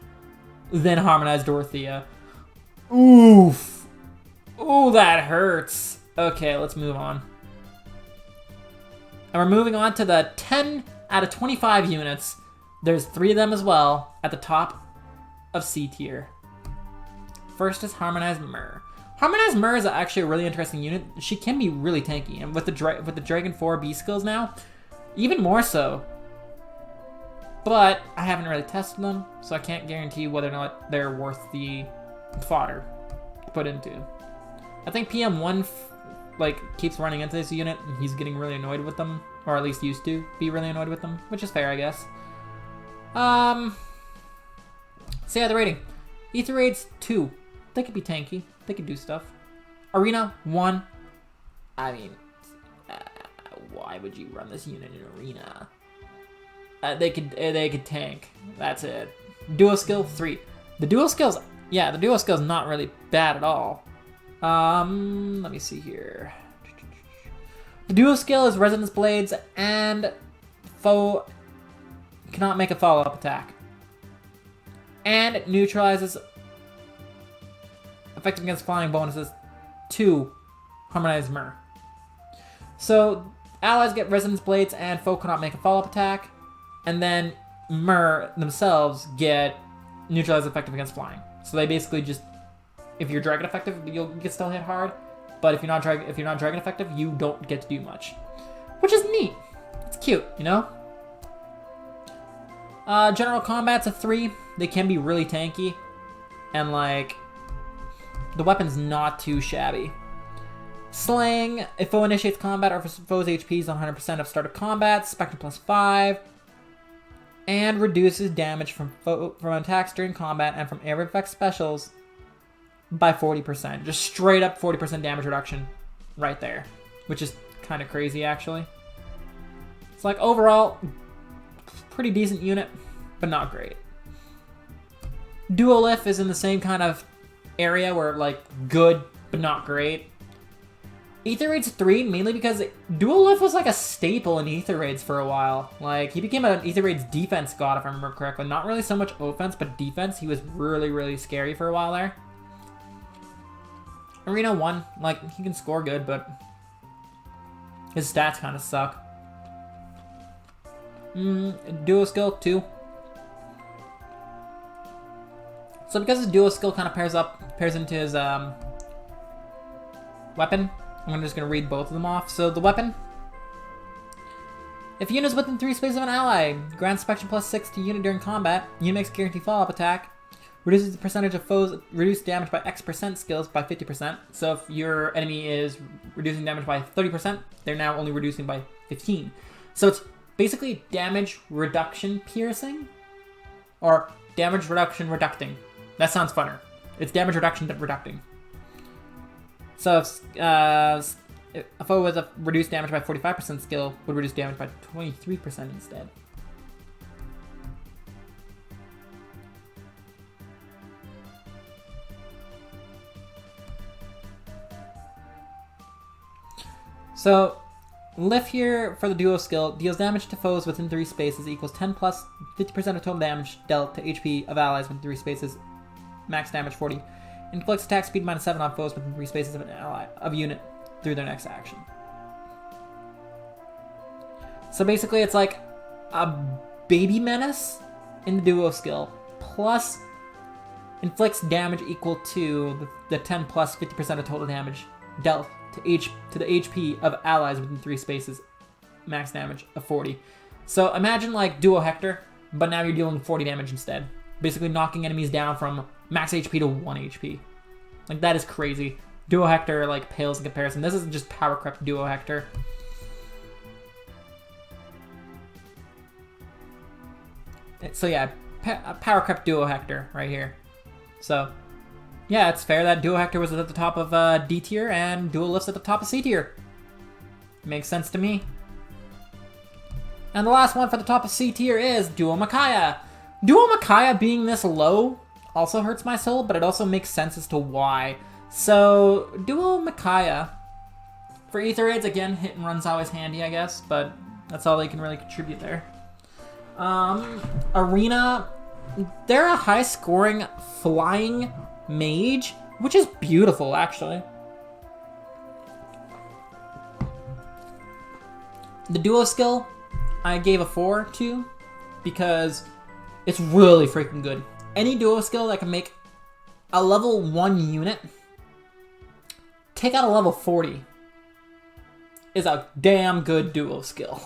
than Harmonized Dorothea. Oof. Ooh, that hurts. Okay, let's move on. And we're moving on to the 10 out of 25 units. There's 3 of them as well at the top of C tier. First is Harmonized Myr. Harmonized Myr is actually a really interesting unit. She can be really tanky, and with the Dragon 4 B skills now, even more so. But I haven't really tested them, so I can't guarantee whether or not they're worth the fodder to put into. I think PM1 keeps running into this unit, and he's getting really annoyed with them, or at least used to be really annoyed with them, which is fair, I guess. So yeah, the rating. Ether Raids 2. They could be tanky. They could do stuff. Arena 1. I mean, why would you run this unit in Arena? They could tank. That's it. Duo skill 3. The dual skill's not really bad at all. Let me see here. The dual skill is Resonance Blades and foe cannot make a follow-up attack. And it neutralizes effective against flying bonuses to Harmonized Myr. So allies get Resonance Blades and foe cannot make a follow-up attack. And then Myr themselves get neutralized effective against flying. So they basically just, if you're dragon effective, you can still hit hard. But if you're not dragon effective, you don't get to do much, which is neat. It's cute, you know. General Combat's a 3. They can be really tanky, and like the weapon's not too shabby. Slaying, if foe initiates combat or if foe's HP is 100% of start of combat, Spectrum plus 5. And reduces damage from attacks during combat and from area effect specials by 40%. Just straight up 40% damage reduction right there, which is kind of crazy actually. It's like overall, pretty decent unit, but not great. Duolith is in the same kind of area where like good, but not great. Ether Raids 3, mainly because Duolith was like a staple in Ether Raids for a while. Like, he became an Ether Raids defense god, if I remember correctly. Not really so much offense, but defense. He was really, really scary for a while there. Arena 1, like, he can score good, but his stats kind of suck. Duo skill 2. So because his duo skill kind of pairs into his weapon, I'm just going to read both of them off. So the weapon. If unit is within 3 spaces of an ally, grants Spectrum plus 6 to unit during combat. Unit makes guaranteed follow-up attack. Reduces the percentage of foes reduced damage by X% skills by 50%. So if your enemy is reducing damage by 30%, they're now only reducing by 15. So it's basically damage reduction piercing, or damage reduction reducting. That sounds funner. It's damage reduction reducting. So if a foe with a reduced damage by 45% skill would reduce damage by 23% instead. So, Lif here for the duo skill deals damage to foes within 3 spaces equals 10 plus 50% of total damage dealt to HP of allies within 3 spaces, max damage 40. Inflicts attack speed -7 on foes within 3 spaces of an ally of unit through their next action. So basically it's like a baby menace in the duo skill, plus inflicts damage equal to the 10 plus 50% of total damage dealt to the HP of allies within 3 spaces, max damage of 40. So imagine like Duo Hector, but now you're dealing 40 damage instead. Basically knocking enemies down from max HP to 1 HP. Like, that is crazy. Duo Hector, like, pales in comparison. This isn't just Power Crept Duo Hector. So yeah, Power Crept Duo Hector right here. So, yeah, it's fair that Duo Hector was at the top of D tier and Duo Lift's at the top of C tier. Makes sense to me. And the last one for the top of C tier is Duo Micaiah. Duo Micaiah being this low also hurts my soul, but it also makes sense as to why. So, Duo Micaiah, for Ether Raids, again, hit and run's always handy, I guess, but that's all they can really contribute there. Arena, they're a high-scoring flying mage, which is beautiful, actually. The duo skill, I gave a 4 to, because it's really freaking good. Any duo skill that can make a level 1 unit take out a level 40 is a damn good duo skill.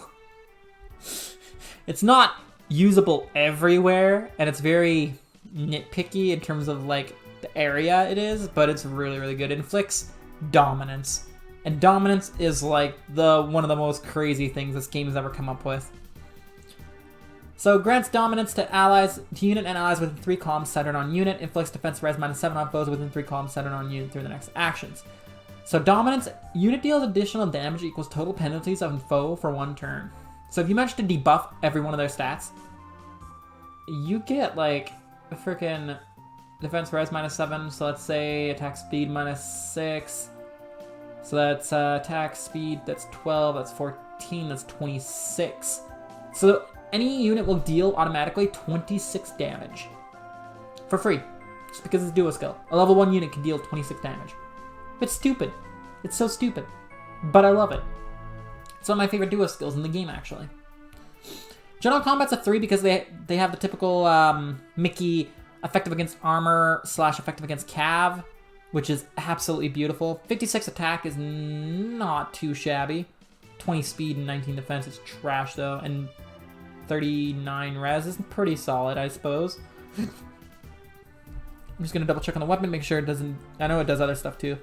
It's not usable everywhere, and it's very nitpicky in terms of like the area it is, but it's really, really good. It inflicts dominance. And dominance is like one of the most crazy things this game has ever come up with. So grants dominance to unit and allies within 3 columns centered on unit, inflicts defense res -7 on foes within 3 columns centered on unit through the next actions. So dominance, unit deals additional damage equals total penalties of foe for 1 turn. So if you manage to debuff every one of their stats, you get like a freaking defense res -7, so let's say attack speed -6. So that's attack speed, that's 12, that's 14, that's 26. So any unit will deal automatically 26 damage. For free. Just because it's duo skill. A level 1 unit can deal 26 damage. It's stupid. It's so stupid. But I love it. It's one of my favorite duo skills in the game, actually. General Combat's a 3 because they have the typical Mickey effective against armor / effective against cav, which is absolutely beautiful. 56 attack is not too shabby. 20 speed and 19 defense is trash, though. And 39 res is pretty solid, I suppose. I'm just going to double check on the weapon, make sure it doesn't... I know it does other stuff, too.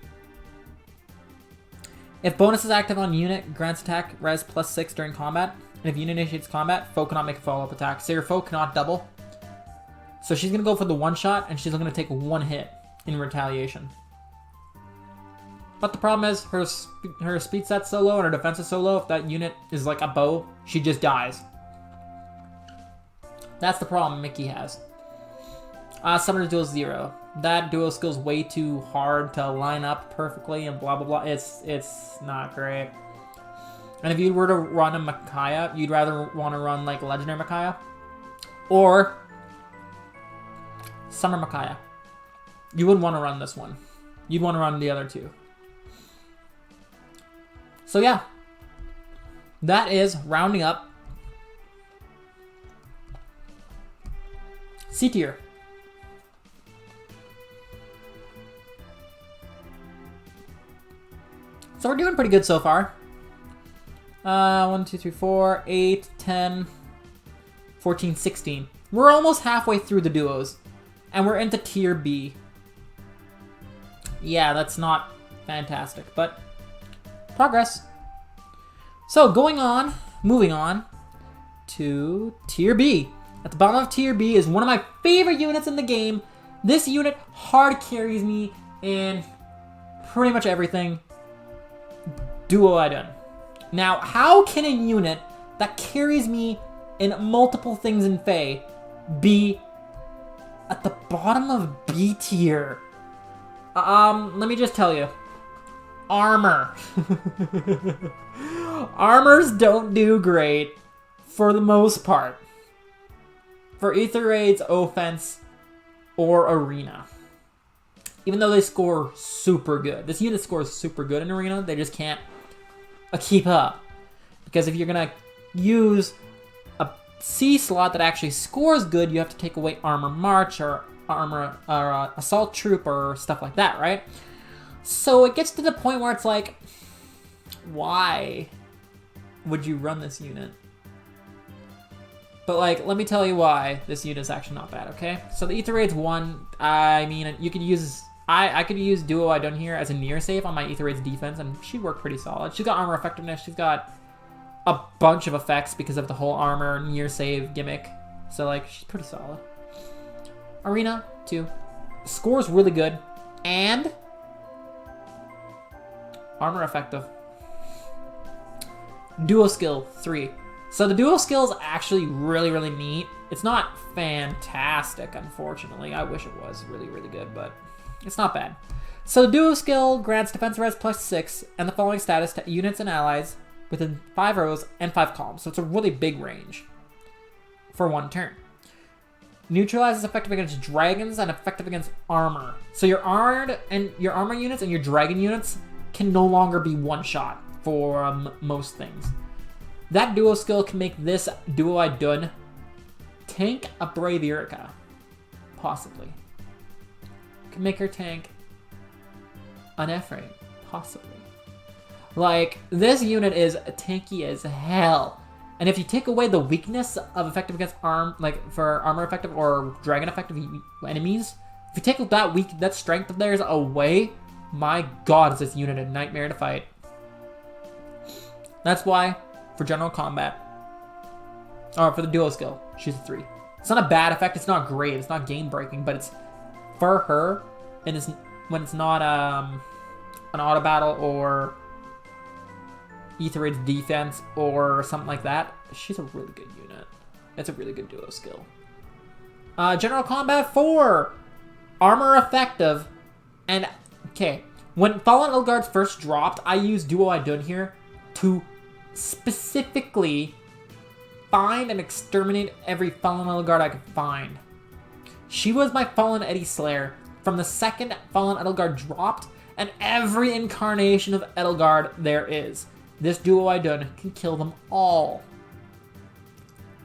If bonus is active on unit, grants attack res +6 during combat. And if unit initiates combat, foe cannot make a follow-up attack. So your foe cannot double. So she's going to go for the one-shot, and she's going to take 1 hit in retaliation. But the problem is, her speed set's so low and her defense is so low, if that unit is like a bow, she just dies. That's the problem Mickey has. Summoner's Duel 0. That duo skill's way too hard to line up perfectly and blah blah blah. It's not great. And if you were to run a Micaiah, you'd rather want to run like Legendary Micaiah or Summer Micaiah. You wouldn't want to run this one. You'd want to run the other 2. So yeah, that is rounding up C tier. So we're doing pretty good so far. 1, 2, 3, 4, 8, 10, 14, 16. We're almost halfway through the duos. And we're into tier B. Yeah, that's not fantastic, but progress. So moving on to tier B. At the bottom of tier B is one of my favorite units in the game. This unit hard carries me in pretty much everything. Duo Idun. Now, how can a unit that carries me in multiple things in Fae be at the bottom of B tier? Let me just tell you. Armor. Armors don't do great for the most part. For Ether Raids, Offense, or Arena. Even though they score super good. This unit scores super good in Arena, they just can't keep up. Because if you're going to use a C slot that actually scores good, you have to take away Armor March or Armor or Assault Troop or stuff like that, right? So it gets to the point where it's like, why would you run this unit? But, like, let me tell you why this unit is actually not bad, okay? So the Ether Raid's 1, I mean, you could use... I could use Duo I Done here as a near save on my Ether Raid's defense, and she'd work pretty solid. She's got armor effectiveness. She's got a bunch of effects because of the whole armor near save gimmick. So, like, she's pretty solid. Arena, 2. Score's really good. And armor effective. Duo skill, 3. So the duo skill is actually really, really neat. It's not fantastic, unfortunately. I wish it was really, really good, but it's not bad. So the duo skill grants defense res plus 6 and the following status to units and allies within 5 rows and 5 columns. So it's a really big range for 1 turn. Neutralizes effective against dragons and effective against armor. So your armored and your armor units and your dragon units can no longer be one shot for most things. That duo skill can make this Duo I Done tank a Brave Erica, possibly. Can make her tank an Ephraim, possibly. Like, this unit is tanky as hell. And if you take away the weakness of effective against for armor effective or dragon effective enemies, if you take that strength of theirs away, my god, is this unit a nightmare to fight. That's why, for general combat, or for the duo skill, she's a 3. It's not a bad effect, it's not great, it's not game breaking, but it's for her, and it's when it's not an auto battle or Ether Raid's defense or something like that, she's a really good unit. It's a really good duo skill. General combat 4, armor effective, and okay, when Fallen Edelgard's first dropped, I used Duo I Done here to specifically find and exterminate every Fallen Edelgard I could find. She was my Fallen Eddie Slayer from the second Fallen Edelgard dropped, and every incarnation of Edelgard there is. This Duo I Done can kill them all.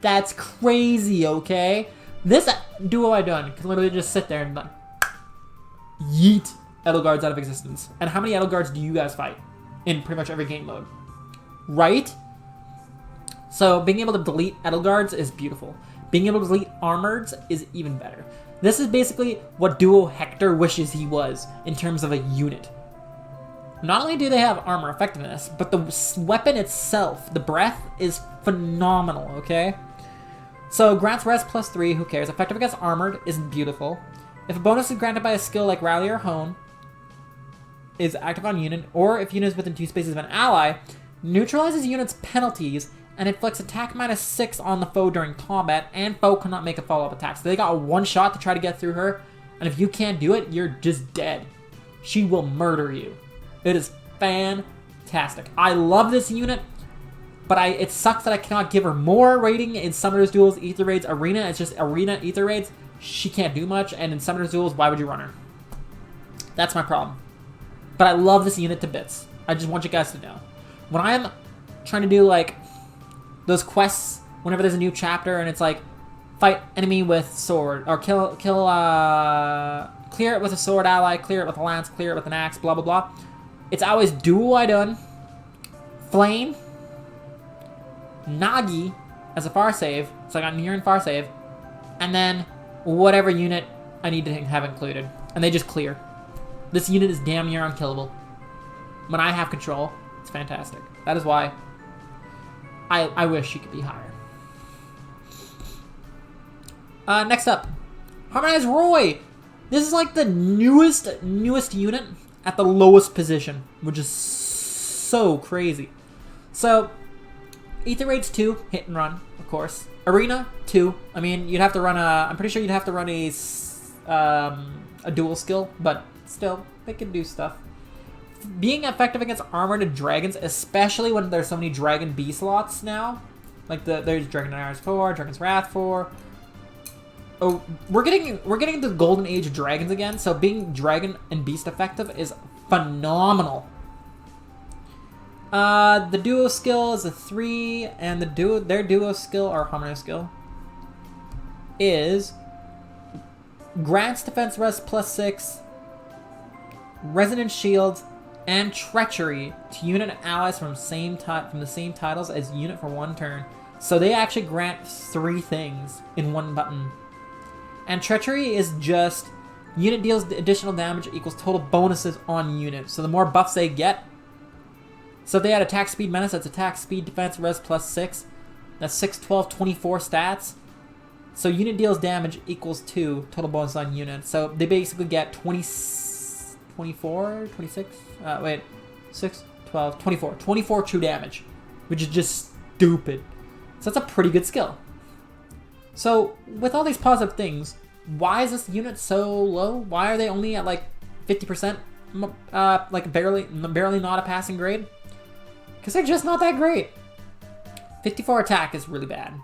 That's crazy, okay? This Duo I Done can literally just sit there and like yeet Edelgards out of existence. And how many Edelgards do you guys fight in pretty much every game mode? Right? So being able to delete Edelgards is beautiful. Being able to delete Armoreds is even better. This is basically what Duo Hector wishes he was in terms of a unit. Not only do they have armor effectiveness, but the weapon itself, the breath, is phenomenal, okay? So grants res plus 3, who cares? Effective against armored is beautiful. If a bonus is granted by a skill like Rally or Hone is active on unit, or if unit is within 2 spaces of an ally, neutralizes unit's penalties and inflicts attack minus 6 on the foe during combat, and foe cannot make a follow-up attack. So they got one shot to try to get through her, and if you can't do it, you're just dead. She will murder you. It is fantastic. I love this unit, but it sucks that I cannot give her more rating in Summoner's Duels, Ether Raids, Arena. It's just Arena, Ether Raids. She can't do much, and in Summoner's Duels, why would you run her? That's my problem. But I love this unit to bits. I just want you guys to know. When I'm trying to do, like, those quests, whenever there's a new chapter, and it's like, fight enemy with sword, or clear it with a sword ally, clear it with a lance, clear it with an axe, blah, blah, blah. It's always Duo I Done, Flame, Nagi as a far save, so I got near and far save, and then whatever unit I need to have included. And they just clear. This unit is damn near unkillable. When I have control, it's fantastic. That is why I wish she could be higher. Next up, Harmonize Roy. This is like the newest unit at the lowest position, which is so crazy. So, Ether Raids 2, hit and run, of course. Arena 2. I mean, you'd have to run I'm pretty sure you'd have to run a dual skill, but still, they can do stuff. Being effective against armored dragons, especially when there's so many Dragon B slots now. Like there's Dragon Iris 4, Dragon's Wrath 4. Oh, we're getting the golden age of dragons again, so being dragon and beast effective is phenomenal. The duo skill is a 3, and their duo skill or harmonious skill is grants defense res plus 6, resonant shields, and treachery to unit and allies from the same titles as unit for 1 turn. So they actually grant 3 things in one button. And Treachery is just unit deals additional damage equals total bonuses on unit. So the more buffs they get. So if they had attack speed menace, that's attack speed defense res plus 6. That's 6, 12, 24 stats. So unit deals damage equals 2 total bonus on unit. So they basically get 24, 26? Wait, 6, 12, 24. 24 true damage, which is just stupid. So that's a pretty good skill. So with all these positive things, why is this unit so low? Why are they only at like 50%? Like barely not a passing grade? Because they're just not that great. 54 attack is really bad.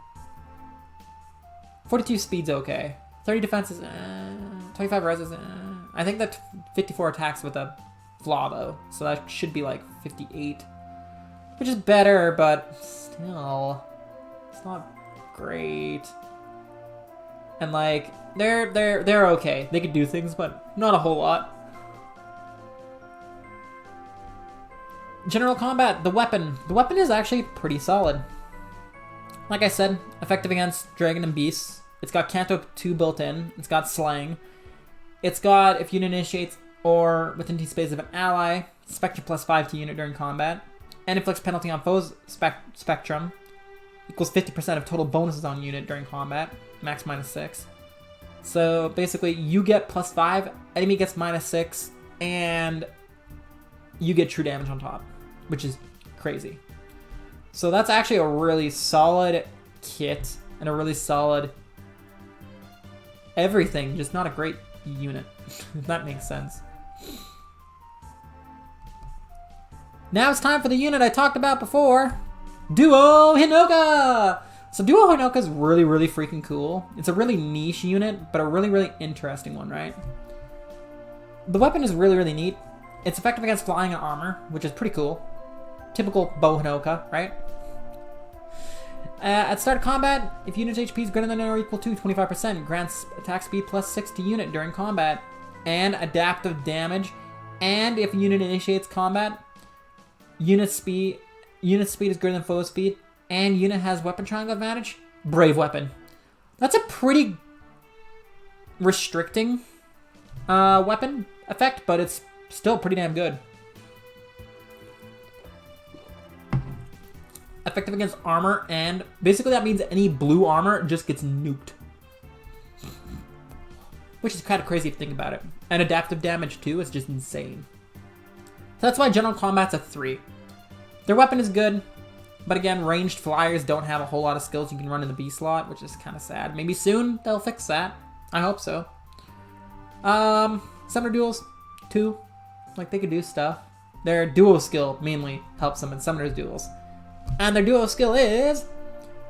42 speed's okay. 30 defense is 25 res is I think that 54 attacks with a flaw though, so that should be like 58, which is better, but still, it's not great. And like they're okay. They could do things, but not a whole lot. General combat, the weapon is actually pretty solid. Like I said, effective against Dragon and Beasts. It's got Canto 2 built in. It's got Slang. It's got, if unit initiates or within T-space of an ally, Spectrum plus 5 to unit during combat. And inflicts penalty on foes Spectrum. Equals 50% of total bonuses on unit during combat. Max minus 6. So basically, you get plus 5, enemy gets minus 6, and you get true damage on top, which is crazy. So that's actually a really solid kit and a really solid everything, just not a great unit, if that makes sense. Now it's time for the unit I talked about before, Duo Hinoka! So Duo Hinoka is really, really freaking cool. It's a really niche unit, but a really, really interesting one, right? The weapon is really, really neat. It's effective against flying and armor, which is pretty cool. Typical bow Hinoka, right? At start of combat, if unit's HP is greater than or equal to 25%, grants attack speed plus 6 to unit during combat, and adaptive damage. And if a unit initiates combat, unit speed is greater than foe speed, and unit has weapon triangle advantage. Brave weapon. That's a pretty restricting weapon effect, but it's still pretty damn good. Effective against armor, and basically that means any blue armor just gets nuked. Which is kind of crazy if you think about it. And adaptive damage too is just insane. So that's why general combat's a 3. Their weapon is good, but again, ranged flyers don't have a whole lot of skills you can run in the B slot, which is kind of sad. Maybe soon they'll fix that. I hope so. Summoner duels, 2. Like, they could do stuff. Their duo skill mainly helps them in summoner's duels. And their duo skill is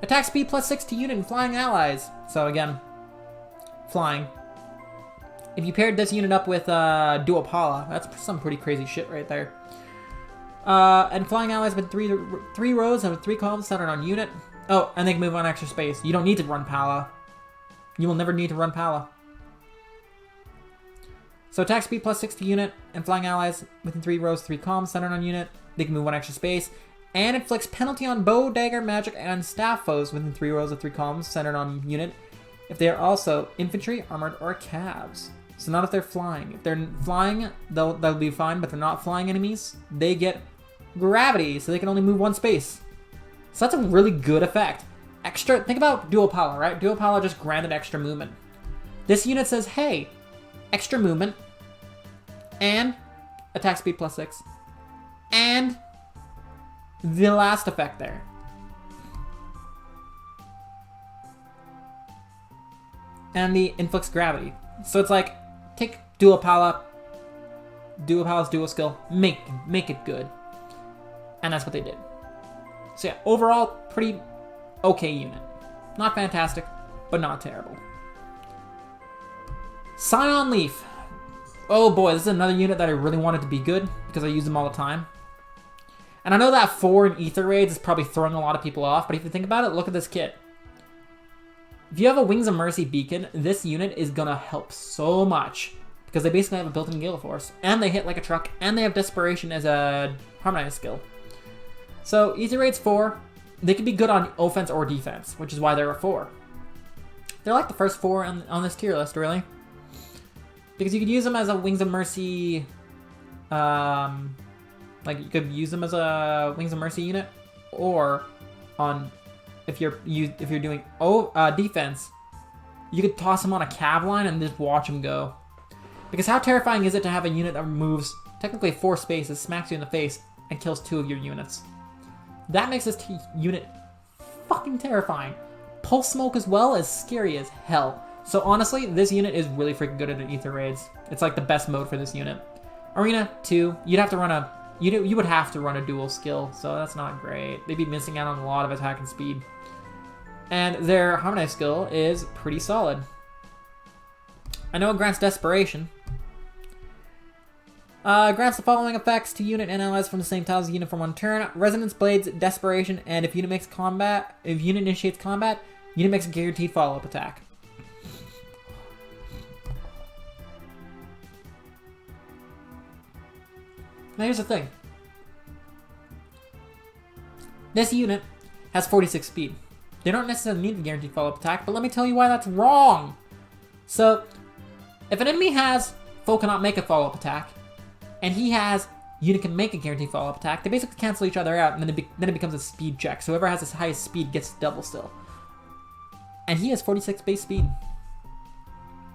attack speed plus 6 to unit and flying allies. So again, flying. If you paired this unit up with Duopala, that's some pretty crazy shit right there. And flying allies with three rows and 3 columns centered on unit. Oh, and they can move on extra space. You don't need to run Pala. You will never need to run Pala. So attack speed plus 6 to unit and flying allies within 3 rows, 3 columns centered on unit. They can move 1 extra space. And inflicts penalty on bow, dagger, magic, and staff foes within 3 rows of 3 columns centered on unit if they are also infantry, armored, or calves. So not if they're flying. If they're flying, they'll be fine, but if they're not flying enemies, they get gravity, so they can only move 1 space. So that's a really good effect. Extra, think about Duopala, right? Duopala just granted extra movement. This unit says, hey, extra movement, and attack speed plus 6, and the last effect there. And the inflicts gravity. So it's like, take Duopala's duo skill, make it good. And that's what they did. So yeah, overall, pretty okay unit. Not fantastic, but not terrible. Scion Leaf. Oh boy, this is another unit that I really wanted to be good because I use them all the time. And I know that 4 in Ether Raids is probably throwing a lot of people off, but if you think about it, look at this kit. If you have a Wings of Mercy beacon, this unit is gonna help so much because they basically have a built-in Gale Force, and they hit like a truck, and they have Desperation as a Harmonics skill. So Ether Raids 4, they could be good on offense or defense, which is why they're a 4. They're like the first 4 on this tier list, really. Because you could use them as a Wings of Mercy, like you could use them as a Wings of Mercy unit, or on if you're doing defense, you could toss them on a cav line and just watch them go. Because how terrifying is it to have a unit that moves technically 4 spaces, smacks you in the face, and kills 2 of your units? That makes this unit fucking terrifying. Pulse Smoke as well is scary as hell. So honestly, this unit is really freaking good at ether raids. It's like the best mode for this unit. Arena 2, you'd have to run a you would have to run a dual skill, so that's not great. They'd be missing out on a lot of attack and speed. And their Harmonize skill is pretty solid. I know it grants Desperation. Grants the following effects to unit and allies from the same tile as the unit for 1 turn. Resonance Blades, Desperation, and if unit initiates combat, unit makes a guaranteed follow-up attack. Now here's the thing. This unit has 46 speed. They don't necessarily need the guaranteed follow-up attack, but let me tell you why that's wrong. So, if an enemy has foe cannot make a follow-up attack, and he has unit can make a guaranteed follow-up attack, they basically cancel each other out, and then it becomes a speed check. So whoever has the highest speed gets double still. And he has 46 base speed.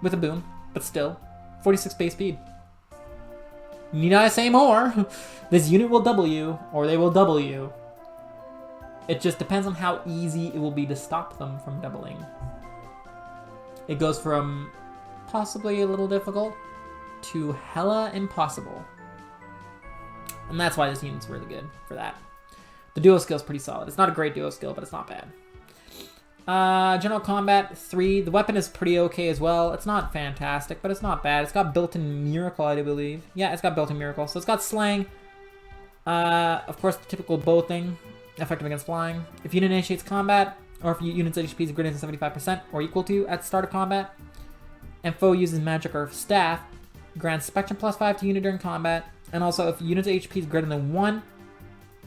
With a boom, but still, 46 base speed. Need I say more? This unit will double you, or they will double you. It just depends on how easy it will be to stop them from doubling. It goes from possibly a little difficult to hella impossible. And that's why this unit's really good for that. The duo skill is pretty solid. It's not a great duo skill, but it's not bad. General Combat 3. The weapon is pretty okay as well. It's not fantastic, but it's not bad. It's got built-in Miracle, I do believe. Yeah, it's got built-in Miracle. So it's got Slang. Of course, the typical bow thing. Effective against flying. If unit initiates combat, or if unit's HP is greater than 75% or equal to at the start of combat, and foe uses magic or staff, grants Spectrum +5 to unit during combat. And also, if unit's HP is greater than 1,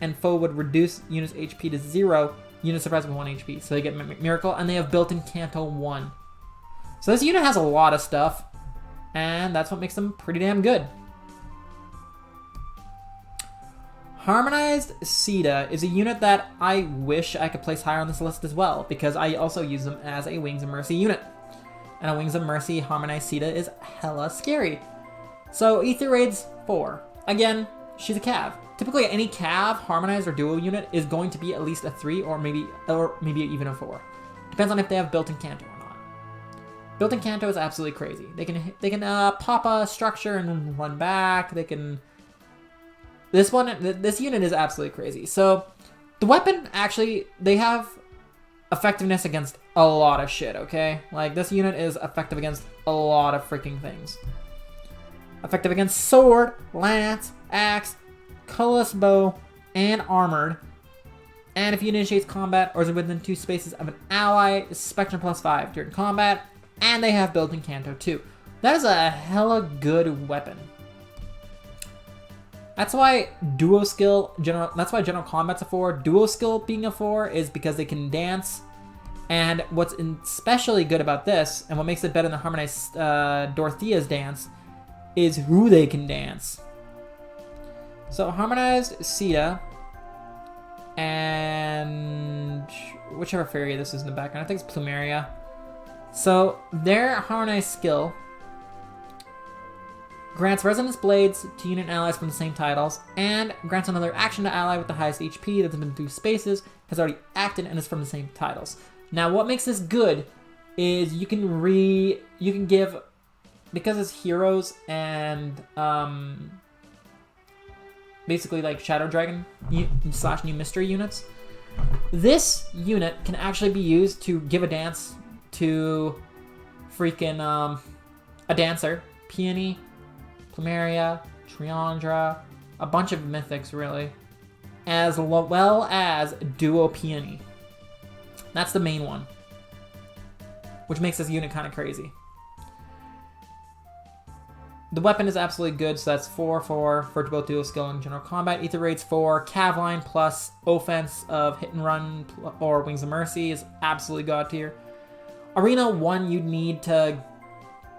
and foe would reduce unit's HP to 0, unit surprised with 1 HP. So they get Miracle, and they have built-in Canto 1. So this unit has a lot of stuff, and that's what makes them pretty damn good. Harmonized Sita is a unit that I wish I could place higher on this list as well, because I also use them as a Wings of Mercy unit. And a Wings of Mercy Harmonized Sita is hella scary. So Ether Raids 4. Again, she's a cav. Typically any cav, harmonized, or duo unit is going to be at least a 3 or maybe even a 4. Depends on if they have built-in Canto or not. Built-in Canto is absolutely crazy. They can pop a structure and run back. They can. This unit is absolutely crazy. So the weapon actually they have effectiveness against a lot of shit. Okay, like this unit is effective against a lot of freaking things. Effective against sword, lance, axe, colorless bow, and armored. And if he initiates combat or is within 2 spaces of an ally, Spectrum +5 during combat. And they have built-in Canto too. That is a hella good weapon. That's why duo skill that's why general combat's a 4. Duo skill being a 4 is because they can dance. And what's especially good about this, and what makes it better than Harmonized Dorothea's dance, is who they can dance. So Harmonized Sita and whichever fairy this is in the background, I think it's Plumeria. So their Harmonized skill grants Resonance Blades to unit allies from the same titles, and grants another action to ally with the highest HP that's been through spaces, has already acted, and is from the same titles. Now what makes this good is you can give, because it's heroes and basically like Shadow Dragon / New Mystery units, this unit can actually be used to give a dance to freaking a dancer, Peony, Plumeria, Triandra, a bunch of mythics really, as well as Duo Peony. That's the main one, which makes this unit kind of crazy. The weapon is absolutely good, so that's 4/4 for both dual skill and general combat. Ether rate's 4. Cav line plus offense of hit and run or Wings of Mercy is absolutely god tier. Arena 1, you'd need to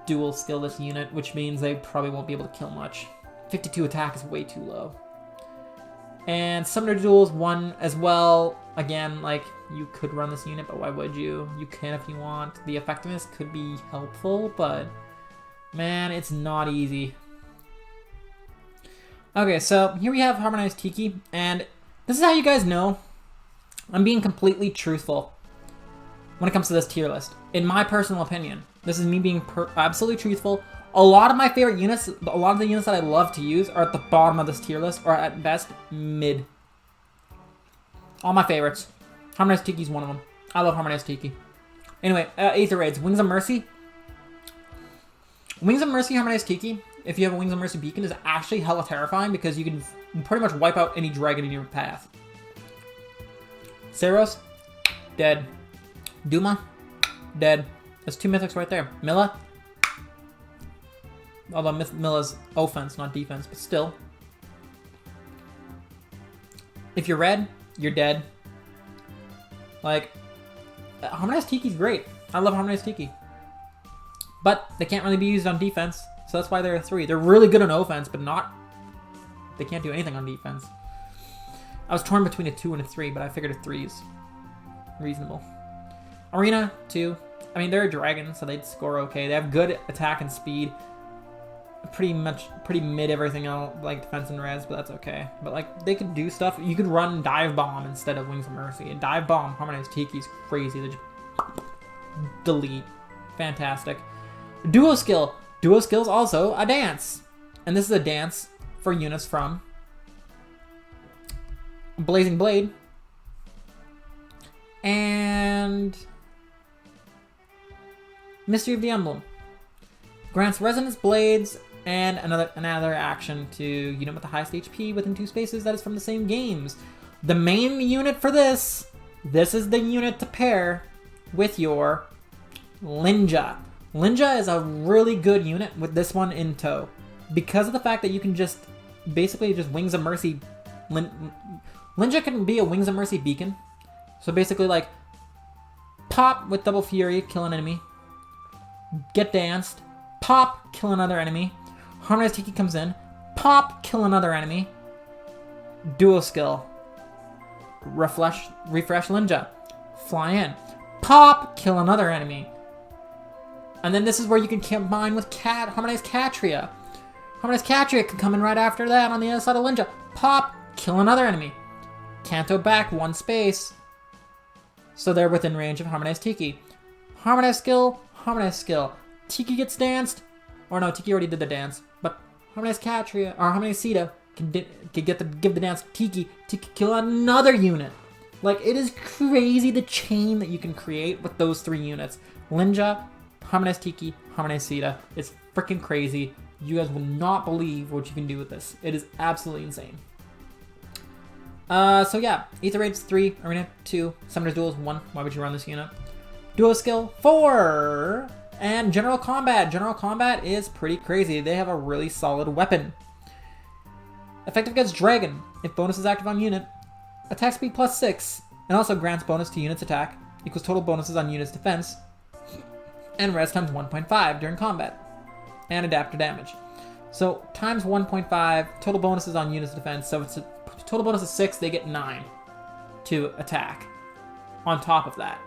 dual skill this unit, which means they probably won't be able to kill much. 52 attack is way too low. And Summoner Duels 1 as well. Again, like, you could run this unit, but why would you? You can if you want. The effectiveness could be helpful, but man, it's not easy. Okay, so here we have Harmonized Tiki, and this is how you guys know I'm being completely truthful when it comes to this tier list. In my personal opinion, this is me being absolutely truthful. A lot of my favorite units, a lot of the units that I love to use are at the bottom of this tier list, or at best, mid. All my favorites. Harmonized Tiki's one of them. I love Harmonized Tiki. Anyway, Aether Raids. Wings of Mercy. Wings of Mercy Harmonized Tiki, if you have a Wings of Mercy beacon, is actually hella terrifying because you can pretty much wipe out any dragon in your path. Saros, dead. Duma, dead. That's 2 mythics right there. Milla, although Milla's offense, not defense, but still. If you're red, you're dead. Like, Harmonized Tiki's great. I love Harmonized Tiki. But they can't really be used on defense, so that's why they're a 3. They're really good on offense, but not... They can't do anything on defense. I was torn between a 2 and a 3, but I figured a 3 is reasonable. Arena, 2. I mean, they're a dragon, so they'd score okay. They have good attack and speed. Pretty mid everything else, like defense and res, but that's okay. But like, they could do stuff. You could run Dive Bomb instead of Wings of Mercy. And Dive Bomb, Harmonized Tiki is crazy. They just delete. Fantastic. Duo Skill. Duo Skill's also a dance. And this is a dance for units from Blazing Blade and Mystery of the Emblem. Grants Resonance Blades and another action to unit with the highest HP within 2 spaces that is from the same games. The main unit for this is the unit to pair with your Linja. Linja is a really good unit with this one in tow. Because of the fact that you can just basically just Wings of Mercy. Linja can be a Wings of Mercy beacon. So basically like pop with Double Fury, kill an enemy. Get danced. Pop, kill another enemy. Harmonized Tiki comes in. Pop, kill another enemy. Duo Skill. Refresh Linja. Fly in. Pop, kill another enemy. And then this is where you can combine with Harmonized Catria. Harmonized Catria can come in right after that on the other side of Linja. Pop, kill another enemy. Canto back 1 space. So they're within range of Harmonized Tiki. Harmonized Skill, Harmonized Skill. Tiki gets danced. Or no, Tiki already did the dance. But Harmonized Catria, or Harmonized Sita can give the dance to Tiki. Tiki kill another unit. Like, it is crazy the chain that you can create with those 3 units. Linja, Harmonized Tiki, Harmonized Sita. It's freaking crazy. You guys will not believe what you can do with this. It is absolutely insane. So yeah, Aether Raids 3, Arena 2, Summoner's Duels 1. Why would you run this unit? Duo Skill 4, and General Combat. General Combat is pretty crazy. They have a really solid weapon. Effective against Dragon, if bonus is active on unit. Attack speed plus 6, and also grants bonus to unit's attack, equals total bonuses on unit's defense, and res times 1.5 during combat, and adapter damage. So times 1.5, total bonuses on unit's defense, so it's a total bonus of 6, they get 9 to attack on top of that.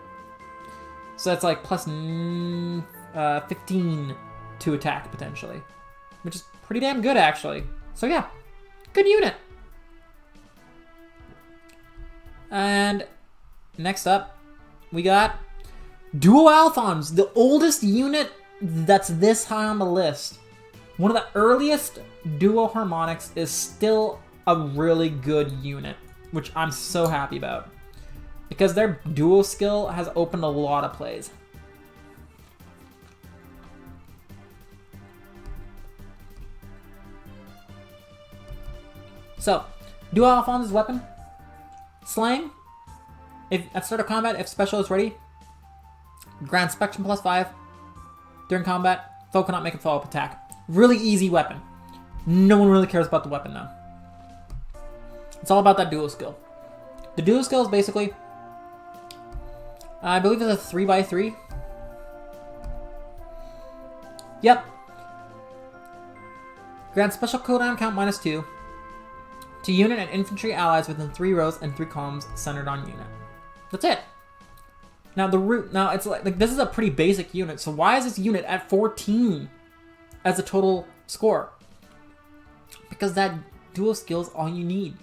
So that's like plus 15 to attack potentially, which is pretty damn good actually. So yeah, good unit. And next up, we got Duo Alphons, the oldest unit that's this high on the list. One of the earliest Duo Harmonics is still a really good unit, which I'm so happy about. Because their duo skill has opened a lot of plays. So, Duo Alphonse's weapon. Slaying. If at start of combat, if special is ready, grant Spectrum plus 5. During combat, foe cannot make a follow-up attack. Really easy weapon. No one really cares about the weapon now. It's all about that duo skill. The duo skill is basically, I believe it's a 3x3. Yep. Grant special cooldown count -2 to unit and infantry allies within 3 rows and 3 columns centered on unit. That's it. Now it's like this is a pretty basic unit. So why is this unit at 14 as a total score? Because that dual skill is all you need.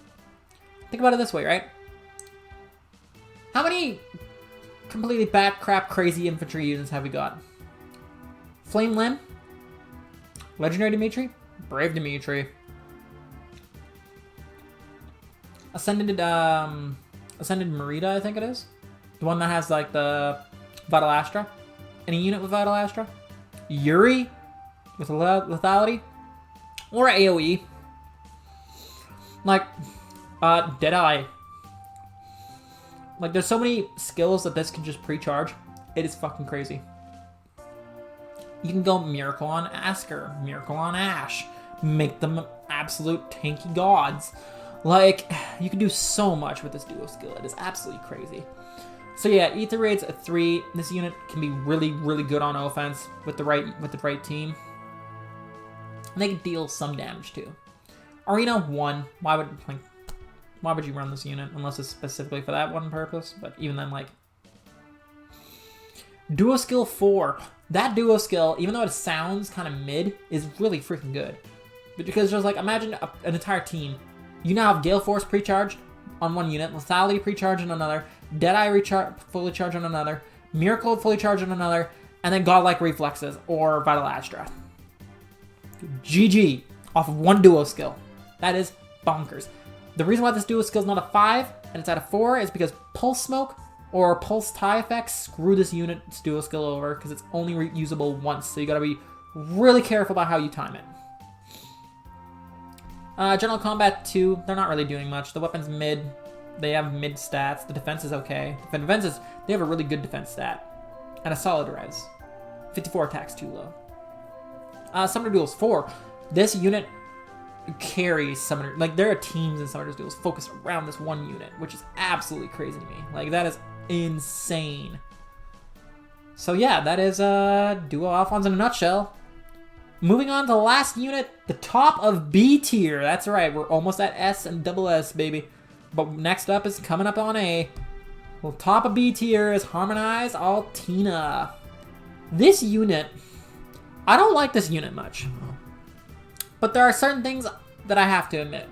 Think about it this way, right? How many completely bat crap crazy infantry units have we got? Flame Lin, Legendary Dimitri, Brave Dimitri, Ascended Merida, I think it is. The one that has like the Vital Astra. Any unit with Vital Astra? Yuri with lethality. Or AoE. Like, Deadeye. Like, there's so many skills that this can just pre-charge. It is fucking crazy. You can go Miracle on Asker, Miracle on Ash. Make them absolute tanky gods. Like, you can do so much with this duo skill. It is absolutely crazy. So yeah, Ether Raid's a 3. This unit can be really, really good on offense with the right team. And they can deal some damage too. Arena 1. Why would you run this unit unless it's specifically for that one purpose? But even then, like, duo skill 4. That duo skill, even though it sounds kind of mid, is really freaking good. Because just like, imagine an entire team. You now have Gale Force pre-charged on one unit, Lethality pre-charged on another, Deadeye fully charged on another, Miracle fully charged on another, and then Godlike Reflexes or Vital Astra. GG off of one duo skill. That is bonkers. The reason why this duo skill is not a 5 and it's at a 4 is because Pulse Smoke or Pulse Tie effects screw this unit's duo skill over because it's only usable once. So you gotta be really careful about how you time it. General Combat 2, they're not really doing much. The weapon's mid. They have mid stats. The defense is okay. They have a really good defense stat. And a solid res. 54 attacks too low. Summoner Duels 4. This unit carries Summoner. Like, there are teams in Summoner Duels focused around this one unit, which is absolutely crazy to me. Like, that is insane. So yeah, that is Duo Alphons in a nutshell. Moving on to the last unit, the top of B tier. That's right, we're almost at S and double S, baby. But next up is coming up on A. Well, top of B tier is Harmonics Altina. This unit, I don't like this unit much. But there are certain things that I have to admit.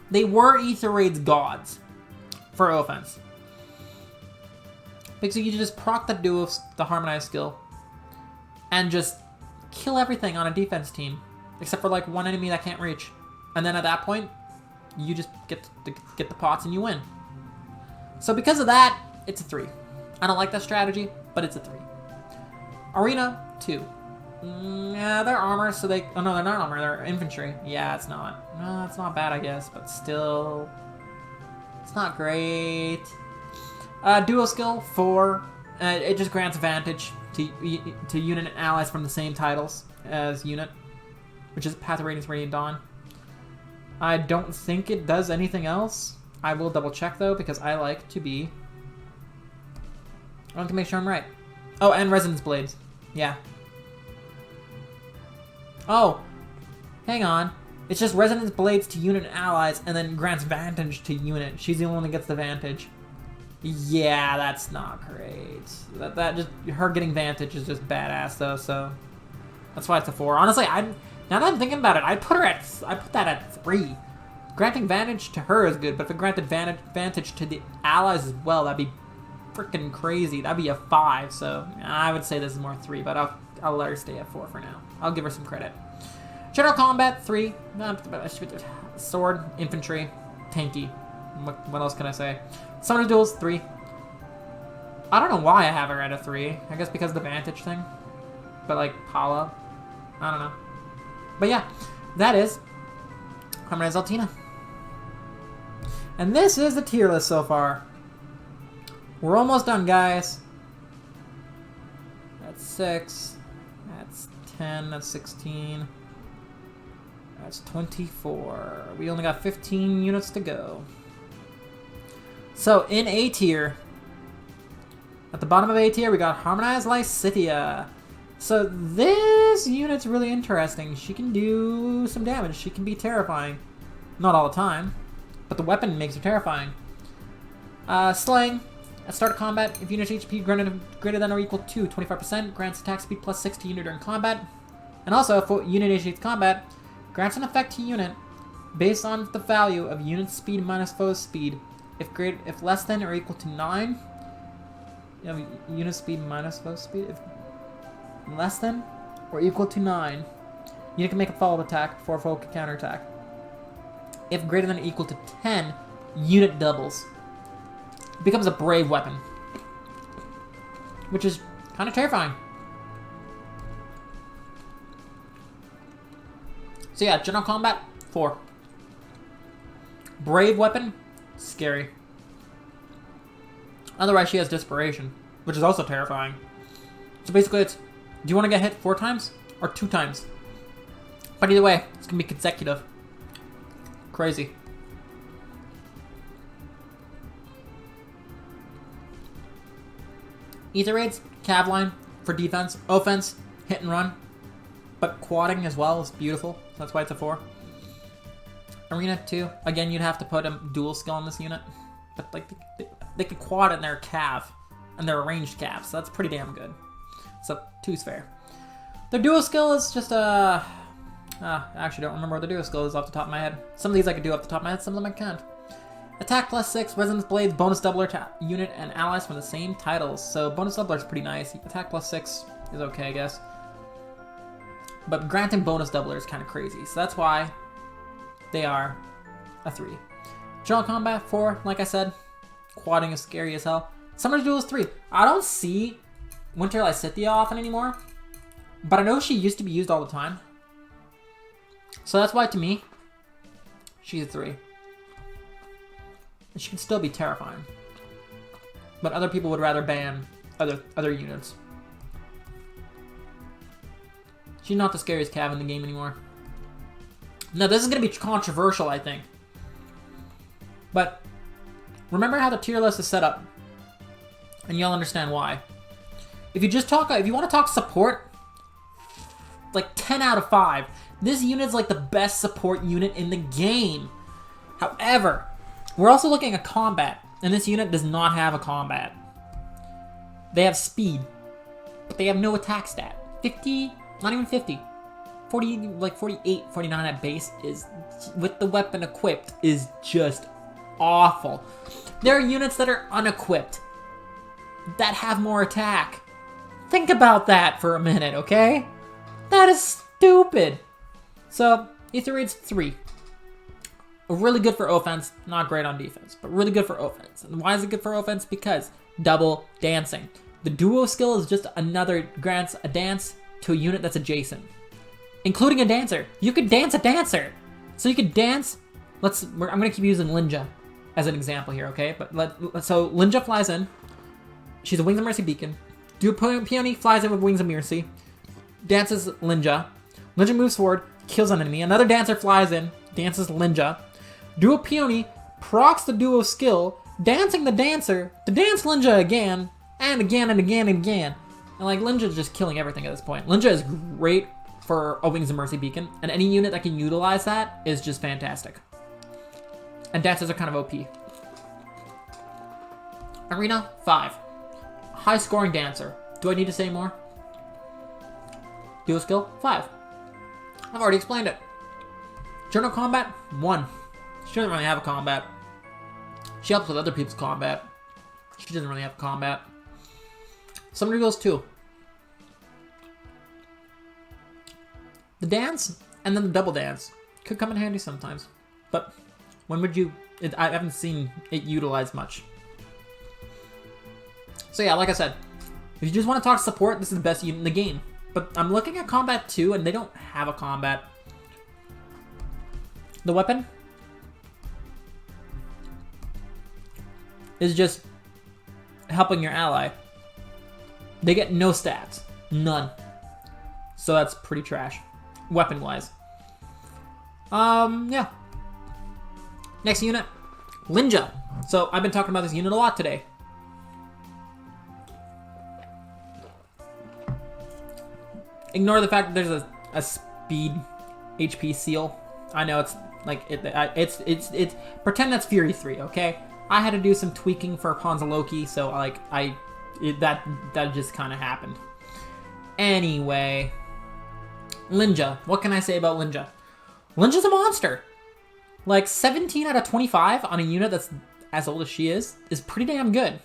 They were Ether Raid's gods for offense. Because you just proc the Harmonize skill and just kill everything on a defense team. Except for like one enemy that can't reach. And then at that point, you just get the pots and you win. So because of that, it's a 3. I don't like that strategy, but it's a 3. Arena 2. Yeah, they're armor, so they... Oh no, they're not armor, they're infantry. Yeah, it's not. No, it's not bad, I guess, but still... It's not great. Duo skill 4. It just grants advantage to unit and allies from the same titles as unit, which is Path of Radiance, Radiant Dawn. I don't think it does anything else. I will double check though, because I like to be... I want to make sure I'm right. Oh, and Resonance Blades. Yeah. Oh, hang on. It's just Resonance Blades to unit and allies, and then grants Vantage to unit. She's the only one that gets the Vantage. Yeah, that's not great. That just, her getting Vantage is just badass though, so that's why it's a 4. Honestly, now that I'm thinking about it, I put that at 3. Granting Vantage to her is good, but if it granted Vantage to the allies as well, that'd be freaking crazy. That'd be a 5. So I would say this is more 3, but I'll let her stay at 4 for now. I'll give her some credit. General Combat 3. Sword, infantry, tanky. What else can I say? Summoner Duels 3. I don't know why I have her at a 3. I guess because of the Vantage thing. But like Paula, I don't know. But yeah, that is Harmonics Altina. And this is the tier list so far. We're almost done, guys. That's 6. That's 10. That's 16. That's 24. We only got 15 units to go. So in A tier, at the bottom of A tier, we got Harmonized Lysithea. So this unit's really interesting. She can do some damage. She can be terrifying. Not all the time, but the weapon makes her terrifying. Slaying. At start of combat, if unit HP greater than or equal to 25%, grants attack speed plus 6 to unit during combat. And also, if unit initiates combat, grants an effect to unit based on the value of unit speed minus foe's speed. If less than or equal to 9, you have unit speed minus foe's speed. If less than or equal to 9, unit can make a follow-up attack before foe can counterattack. If greater than or equal to 10, unit doubles. It becomes a brave weapon, which is kind of terrifying. So yeah, general combat, 4. Brave weapon, scary. Otherwise, she has desperation, which is also terrifying. So basically, it's, do you want to get hit 4 times or 2 times? But either way, it's gonna be consecutive. Crazy. Ether raids, cav line for defense, offense, hit and run, but quadding as well is beautiful. So that's why it's a 4. Arena 2, again, you'd have to put a dual skill on this unit, but like they could quad in their cav and their ranged cav, so that's pretty damn good. So 2's fair. Their dual skill is just I actually don't remember what the dual skill is off the top of my head. Some of these I could do off the top of my head, some of them I can't. Attack plus 6, Resonance Blades, bonus doubler to unit and allies from the same titles. So bonus doubler is pretty nice. Attack plus 6 is okay, I guess. But granting bonus doubler is kind of crazy. So that's why they are a 3. General combat, 4, like I said. Quadding is scary as hell. Summoner's Duel is 3. I don't see Winter Lysithea often anymore, but I know she used to be used all the time. So that's why, to me, she's a 3. She can still be terrifying. But other people would rather ban other units. She's not the scariest cav in the game anymore. Now, this is going to be controversial, I think. But remember how the tier list is set up, and you'll understand why. If you want to talk support, like 10 out of 5. This unit's like the best support unit in the game. However, we're also looking at combat, and this unit does not have a combat. They have speed, but they have no attack stat. 50, not even 50. 40, like 48, 49 at base is, with the weapon equipped, is just awful. There are units that are unequipped that have more attack. Think about that for a minute, okay? That is stupid. So, Ether Raid's 3. Really good for offense, not great on defense, but really good for offense. And why is it good for offense? Because double dancing. The duo skill is just another grants a dance to a unit that's adjacent, including a dancer. You could dance a dancer. So you could dance, I'm gonna keep using Linja as an example here, okay? So Linja flies in. She's a Wings of Mercy beacon. Do Peony flies in with Wings of Mercy, dances Linja. Linja moves forward, kills an enemy. Another dancer flies in, dances Linja. Duo Peony procs the duo skill, dancing the dancer to dance Linja again, and again, and again, and again. And like, Linja's just killing everything at this point. Linja is great for a Wings of Mercy beacon, and any unit that can utilize that is just fantastic. And dancers are kind of OP. Arena, 5. High scoring dancer. Do I need to say more? Duo skill, 5. I've already explained it. General combat, 1. She doesn't really have a combat. She helps with other people's combat. She doesn't really have combat. Summoner Duels, 2. The dance and then the double dance could come in handy sometimes. But when would you... I haven't seen it utilized much. So yeah, like I said, if you just want to talk support, this is the best unit in the game. But I'm looking at combat 2 and they don't have a combat. The weapon is just helping your ally. They get no stats. None. So that's pretty trash, weapon-wise. Yeah. Next unit, Linja. So I've been talking about this unit a lot today. Ignore the fact that there's a speed HP seal. I know it's like it's pretend that's Fury 3, okay? I had to do some tweaking for Hanzo Loki, so like that just kind of happened. Anyway, Linja. What can I say about Linja? Linja's a monster. Like 17 out of 25 on a unit that's as old as she is pretty damn good.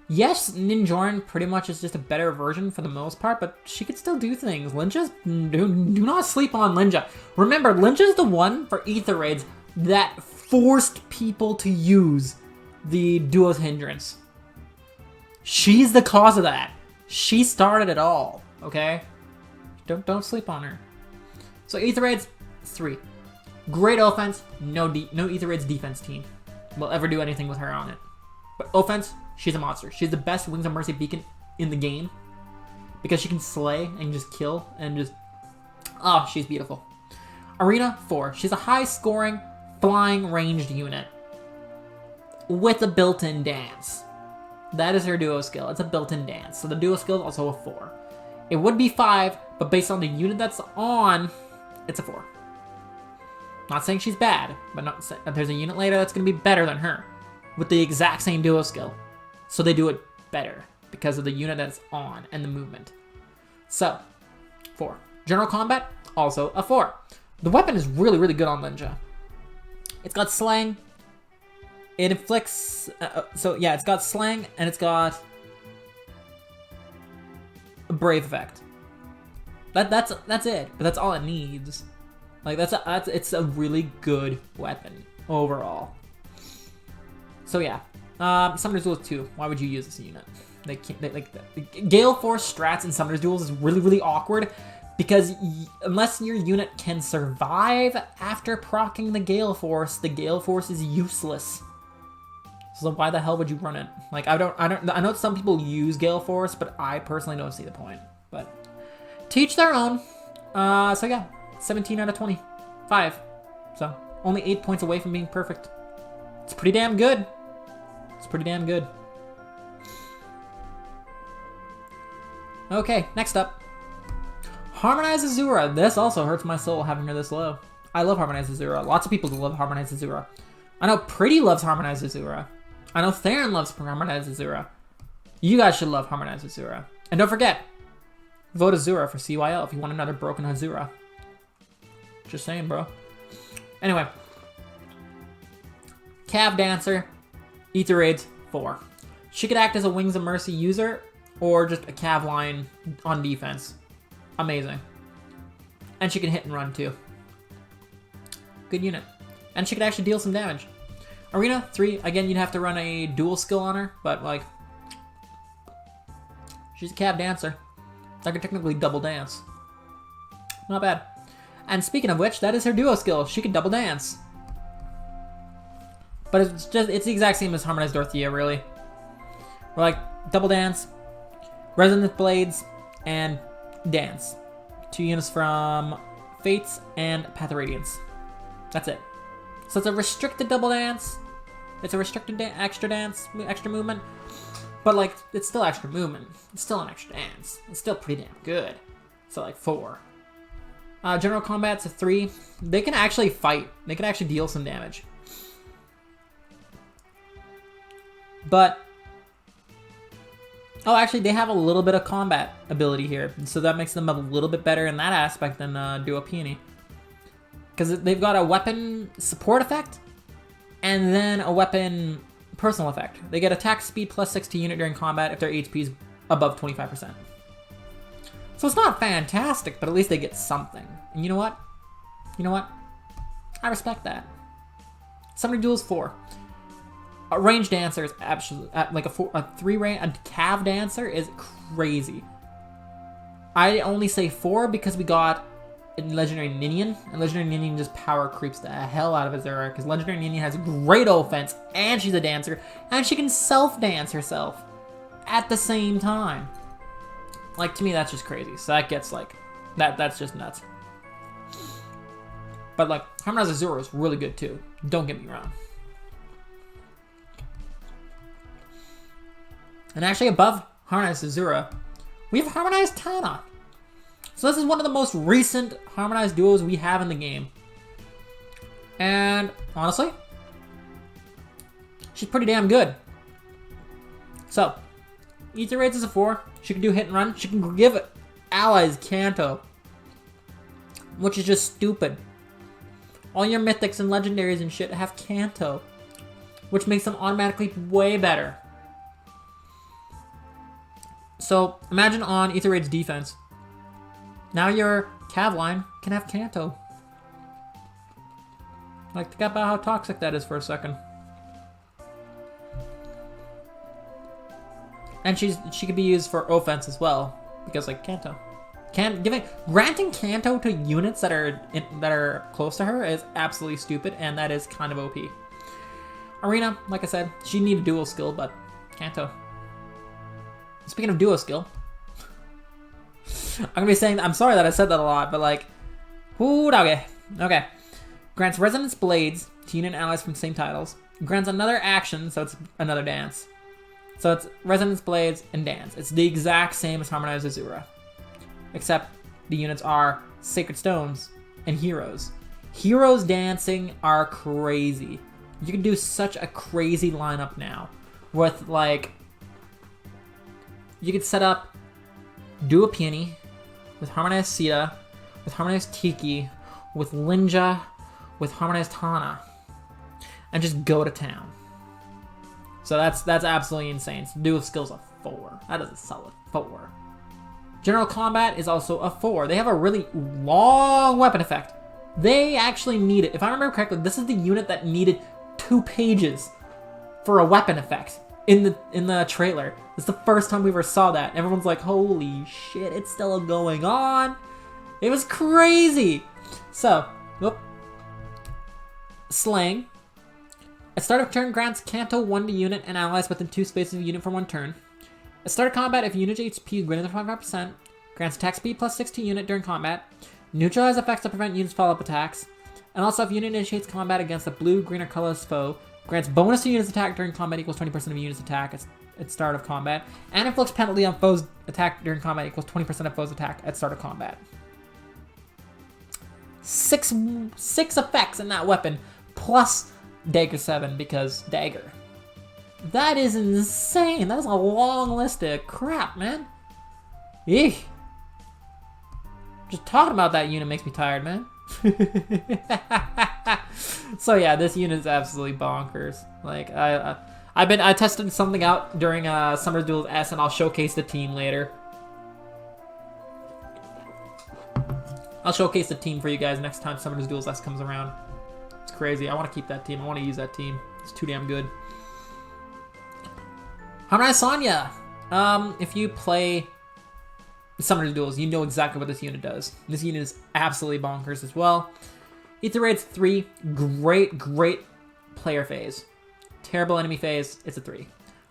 Yes, Ninjorn pretty much is just a better version for the most part, but she could still do things. Linja's... Do not sleep on Linja. Remember, Linja's the one for Ether Raids that forced people to use the Duo's Hindrance. She's the cause of that. She started it all, okay? Don't sleep on her. So Ether Raids, 3. Great offense, no Ether Raids defense team will ever do anything with her on it. But offense, she's a monster. She's the best Wings of Mercy beacon in the game because she can slay and just kill and just... Oh, she's beautiful. Arena, 4. She's a high-scoring, flying, ranged unit with a built-in dance. That is her duo skill. It's a built-in dance. So the duo skill is also a 4. It would be 5, but based on the unit that's on, it's a 4. Not saying she's bad, but not saying there's a unit later that's going to be better than her with the exact same duo skill. So they do it better because of the unit that's on and the movement. So, 4. General combat, also a 4. The weapon is really, really good on Linja. It's got slang. It inflicts... it's got slang and it's got a brave effect. That's it, but that's all it needs. Like it's a really good weapon overall. So yeah, Summoner's Duels 2. Why would you use this unit? Gale Force strats in Summoner's Duels is really, really awkward because unless your unit can survive after proccing the Gale Force is useless. So why the hell would you run it? Like I know some people use Gale Force, but I personally don't see the point. But teach their own. So yeah, 17 out of 25. So only 8 points away from being perfect. It's pretty damn good. It's pretty damn good. Okay, next up. Harmonize Azura. This also hurts my soul having her this low. I love Harmonize Azura. Lots of people love Harmonize Azura. I know Pretty loves Harmonize Azura. I know Theron loves Harmonize Azura. You guys should love Harmonize Azura. And don't forget, vote Azura for CYL if you want another broken Azura. Just saying, bro. Anyway. Cav Dancer, Ether Raids, 4. She could act as a Wings of Mercy user or just a Cav line on defense. Amazing. And she can hit and run too. Good unit. And she could actually deal some damage. Arena, 3. Again, you'd have to run a dual skill on her, but like... She's a Cav Dancer. That could technically double dance. Not bad. And speaking of which, that is her duo skill. She can double dance. But it's the exact same as Harmonized Dorothea, really. We're like, double dance, Resonant Blades, and dance. 2 units from Fates and Path of Radiance. That's it. So it's a restricted double dance. It's a restricted extra dance, extra movement. But like, it's still extra movement. It's still an extra dance. It's still pretty damn good. So like 4. General combat's a 3. They can actually fight. They can actually deal some damage. But, oh, actually, they have a little bit of combat ability here, so that makes them a little bit better in that aspect than Duo Peony. Because they've got a weapon support effect, and then a weapon personal effect. They get attack speed plus 6 to unit during combat if their HP is above 25%. So it's not fantastic, but at least they get something. And you know what? You know what? I respect that. Summoning Duels 4. A range dancer is absolutely like a 3 range. A Cav Dancer is crazy. I only say 4 because we got Legendary Ninian, and Legendary Ninian just power creeps the hell out of Azura because Legendary Ninian has great offense and she's a dancer and she can self dance herself at the same time. Like, to me, that's just crazy. So that gets, like, that's just nuts. But, like, Harmonize Azura is really good, too. Don't get me wrong. And actually, above Harmonize Azura, we have Harmonized Tana. So this is one of the most recent Harmonized duos we have in the game. And, honestly, she's pretty damn good. So, Ether rates is a 4. She can do hit and run. She can give allies Kanto, which is just stupid. All your mythics and legendaries and shit have Kanto, which makes them automatically way better. So imagine on Ether Raid's defense. Now your Cav line can have Kanto. Like, think about how toxic that is for a second. And she could be used for offense as well, because like Kanto. Granting Kanto to units that are close to her is absolutely stupid, and that is kind of OP. Arena, like I said, she need a dual skill, but Kanto. Speaking of duo skill, I'm gonna be saying, I'm sorry that I said that a lot, but like, ooh, okay. Grants Resonance Blades to unit allies from the same titles. Grants another action, so it's another dance. So it's Resonance Blades and dance. It's the exact same as Harmonized Azura, except the units are Sacred Stones and Heroes. Heroes dancing are crazy. You can do such a crazy lineup now with like, you could set up Dua Peony with Harmonized Sita, with Harmonized Tiki, with Linja, with Harmonized Tana, and just go to town. So that's absolutely insane. So dual skills a 4. That is a solid 4. General Combat is also a 4. They have a really long weapon effect. They actually need it. If I remember correctly, this is the unit that needed 2 pages for a weapon effect in the trailer. It's the first time we ever saw that. Everyone's like, holy shit, it's still going on. It was crazy. So, whoop. Slaying. At start of turn, grants Kanto 1 to unit and allies within 2 spaces of unit for 1 turn. At start of combat, if unit HP is greater than 25%, grants attack speed +6 to unit during combat. Neutralize effects to prevent units' follow-up attacks. And also, if unit initiates combat against a blue, green, or colorless foe, grants bonus to unit's attack during combat equals 20% of unit's attack at start of combat. And inflicts penalty on foe's attack during combat equals 20% of foe's attack at start of combat. 6 effects in that weapon, plus Dagger 7 because Dagger. That is insane. That is a long list of crap, man. Eek. Just talking about that unit makes me tired, man. So yeah, this unit is absolutely bonkers. Like I tested something out during Summer Duels S, and I'll showcase the team later. I'll showcase the team for you guys next time Summer Duels S comes around. It's crazy. I want to keep that team. I want to use that team. It's too damn good. Harmonized Sonya. If you play Summoner's Duels, you know exactly what this unit does. This unit is absolutely bonkers as well. Ether Raid's 3. Great player phase. Terrible enemy phase. It's a 3.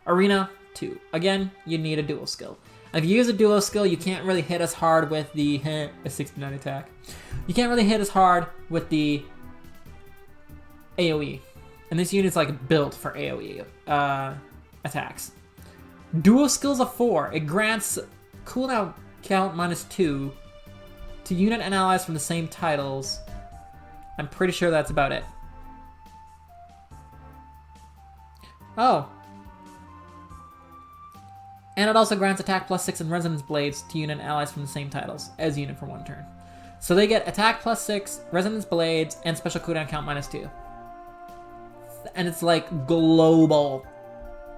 Arena, 2. Again, you need a dual skill. If you use a dual skill, you can't really hit as hard with the a 69 attack. You can't really hit as hard with the AoE. And this unit's like built for AoE attacks. Dual skills of 4. It grants cooldown count -2 to unit and allies from the same titles. I'm pretty sure that's about it. Oh. And it also grants attack +6 and resonance blades to unit and allies from the same titles as unit for 1 turn. So they get attack +6, resonance blades, and special cooldown count -2. And it's like global.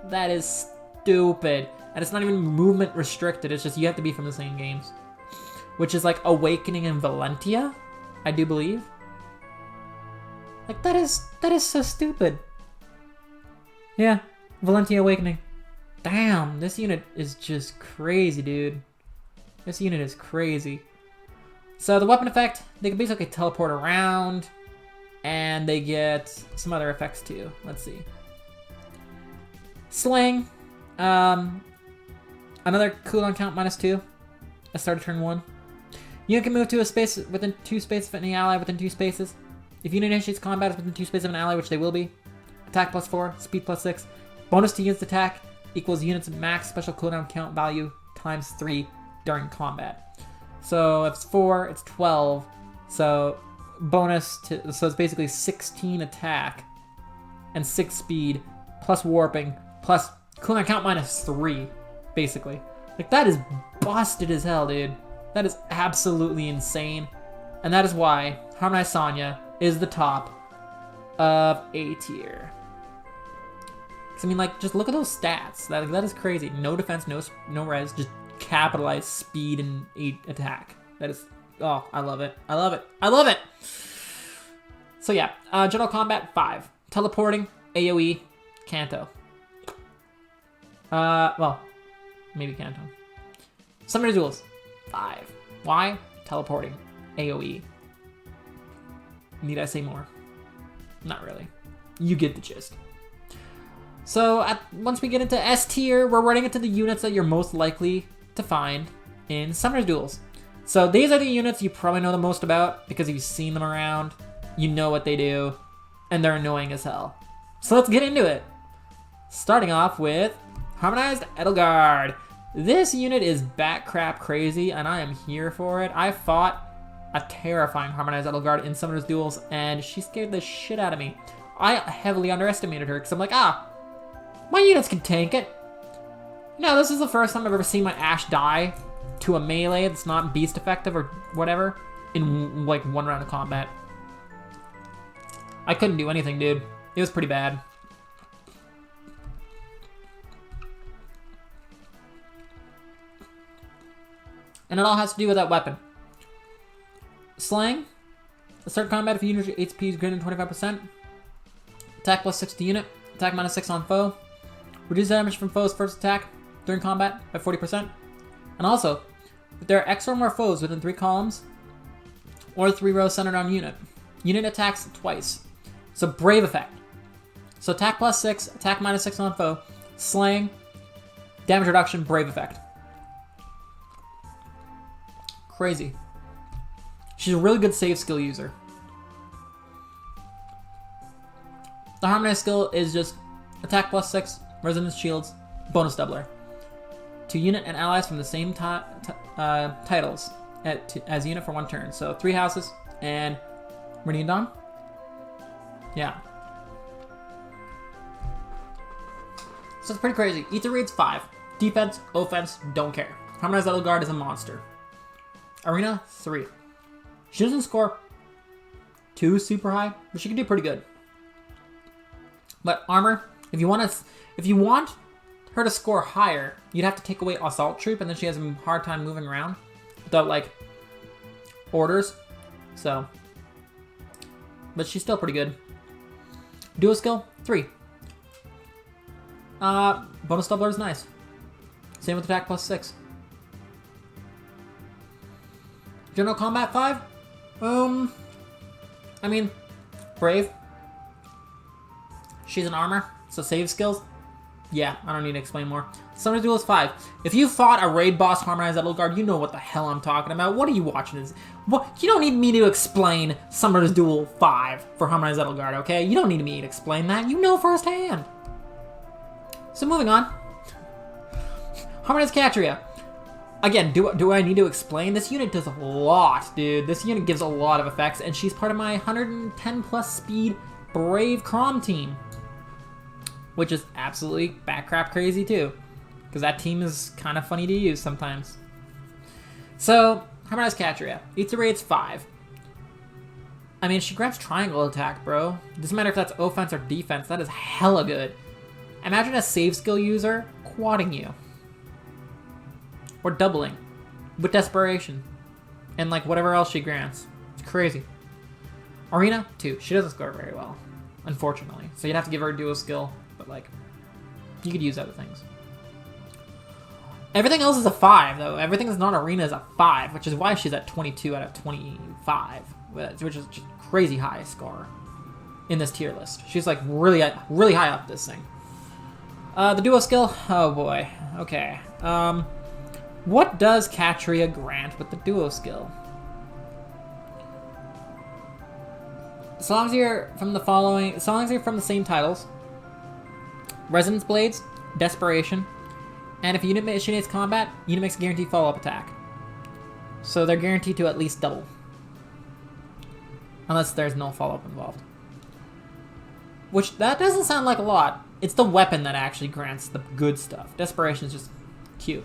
That is stupid. And it's not even movement restricted, it's just you have to be from the same games. Which is like Awakening and Valentia, I do believe. Like that is so stupid. Yeah, Valentia Awakening. Damn, this unit is just crazy, dude. This unit is crazy. So the weapon effect, they can basically teleport around, and they get some other effects too. Let's see. Sling. Another cooldown count -2. at start of turn 1. Unit can move to a space within 2 spaces of any ally within 2 spaces. If unit initiates combat within 2 spaces of an ally, which they will be, attack +4, speed +6. Bonus to unit's attack equals unit's max special cooldown count value times 3 during combat. So if it's 4, it's 12. So so it's basically 16 attack and 6 speed plus warping plus cooldown count -3, basically. Like, that is busted as hell, dude. That is absolutely insane. And that is why Harmonized Sonya is the top of A tier. Because, I mean, like, just look at those stats. That is crazy. No defense, no res, just capitalized speed and 8 attack. That is, oh, I love it. I love it. I love it! So yeah, General Combat 5. Teleporting, AoE, Kanto. Well, maybe Kanto. Summoner Duels, 5. Why? Teleporting, AoE. Need I say more? Not really. You get the gist. So once we get into S tier, we're running into the units that you're most likely to find in Summoner's Duels. So these are the units you probably know the most about because you've seen them around, you know what they do, and they're annoying as hell. So let's get into it. Starting off with Harmonized Edelgard. This unit is bat crap crazy, and I am here for it. I fought a terrifying Harmonized Edelgard in Summoner's Duels, and she scared the shit out of me. I heavily underestimated her, because I'm like, my units can tank it. No, this is the first time I've ever seen my Ashe die to a melee that's not beast effective or whatever in, like, 1 round of combat. I couldn't do anything, dude. It was pretty bad. And it all has to do with that weapon. Slaying. Start combat if unit HP is greater than 25%. Attack +6 to unit. Attack -6 on foe. Reduce damage from foe's first attack during combat by 40%. And also, if there are X or more foes within 3 columns or 3 rows centered on unit, unit attacks twice. So brave effect. So attack +6, attack -6 on foe, slaying, damage reduction, brave effect. Crazy. She's a really good save skill user. The Harmonized skill is just attack +6, resonance shields, bonus doubler. To unit and allies from the same titles as unit for 1 turn. So 3 houses and Meridian Dawn. Yeah. So it's pretty crazy. Ether Raid's 5. Defense, offense, don't care. Harmonized Edelgard is a monster. Arena, 3. She doesn't score too super high, but she can do pretty good. But armor, if you want her to score higher, you'd have to take away Assault Troop, and then she has a hard time moving around without, like, orders. So, but she's still pretty good. Dual skill, 3. Bonus doubler is nice. Same with attack +6. General Combat 5? I mean, brave. She's an armor, so save skills. Yeah, I don't need to explain more. Summoner's Duel is 5. If you fought a raid boss Harmonized Edelgard, you know what the hell I'm talking about. What are you watching this? What? You don't need me to explain Summoner's Duel 5 for Harmonized Edelgard, okay? You don't need me to explain that. You know firsthand. So moving on. Harmonized Catria. Again, do I need to explain? This unit does a lot, dude. This unit gives a lot of effects, and she's part of my 110 plus speed Brave Crom team. Which is absolutely batcrap crazy too. Because that team is kind of funny to use sometimes. So, Harmonized Catria. Ether Raid's 5. I mean, she grabs triangle attack, bro. Doesn't matter if that's offense or defense. That is hella good. Imagine a save skill user quadding you. Or doubling. With Desperation. And like whatever else she grants. It's crazy. Arena, 2. She doesn't score very well. Unfortunately. So you'd have to give her a dual skill. But like, you could use other things. Everything else is a 5 though. Everything that's not arena is a 5. Which is why she's at 22 out of 25. Which is just crazy high score. In this tier list. She's like really high up this thing. The duo skill, oh boy. Okay. What does Katria grant with the duo skill? As long as you're from the following, as long as you're from the same titles: Resonance Blades, Desperation, and if a unit initiates combat, unit makes a guaranteed follow-up attack. So they're guaranteed to at least double. Unless there's no follow-up involved. Which, that doesn't sound like a lot. It's the weapon that actually grants the good stuff. Desperation is just cute.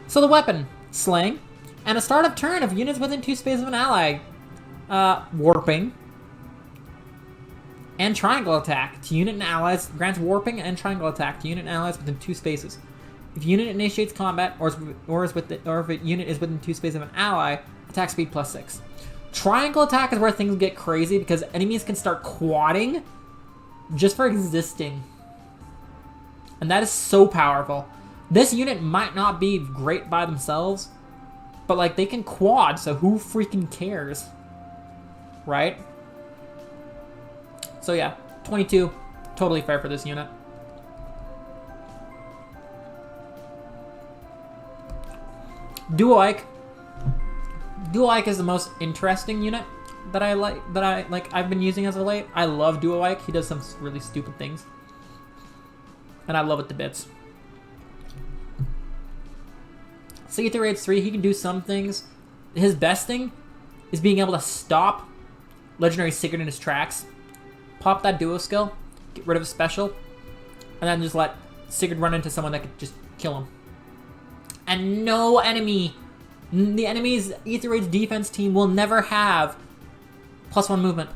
So the weapon, Slaying, and a start of turn of units within 2 spaces of an ally. Warping. And triangle attack to unit and allies. Grants warping and triangle attack to unit and allies within 2 spaces. If unit initiates combat or if a unit is within 2 spaces of an ally, attack speed +6. Triangle attack is where things get crazy because enemies can start quadding just for existing. And that is so powerful. This unit might not be great by themselves, but like they can quad, so who freaking cares? Right? So yeah, 22, totally fair for this unit. Duo Ike. Duo Ike is the most interesting unit that I've been using as of late. I love Duo Ike. He does some really stupid things. And I love it to bits. So Ether Raids 3, he can do some things. His best thing is being able to stop Legendary Sigurd in his tracks. Pop that duo skill, get rid of his special, and then just let Sigurd run into someone that could just kill him. And no enemy, the enemy's Ether Raid's defense team will never have +1 movement.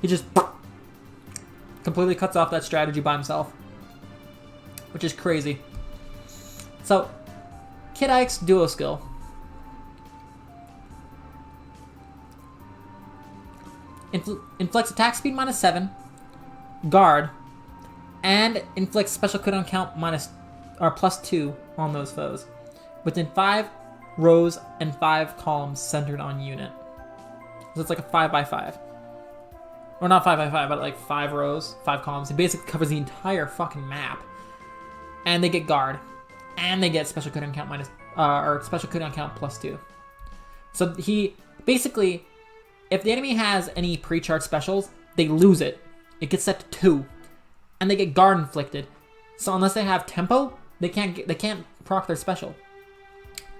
He just completely cuts off that strategy by himself, which is crazy. So, Kid Ike's duo skill. Inflicts attack speed -7, guard, and inflicts special cooldown count +2 on those foes, within 5 rows and 5 columns centered on unit. So it's like a 5x5, or not 5x5, but like 5 rows, 5 columns. It basically covers the entire fucking map, and they get guard, and they get special cooldown count or special cooldown count +2. So he basically, if the enemy has any pre-charged specials, they lose it. It gets set to 2, and they get guard inflicted. So unless they have tempo, they can't proc their special.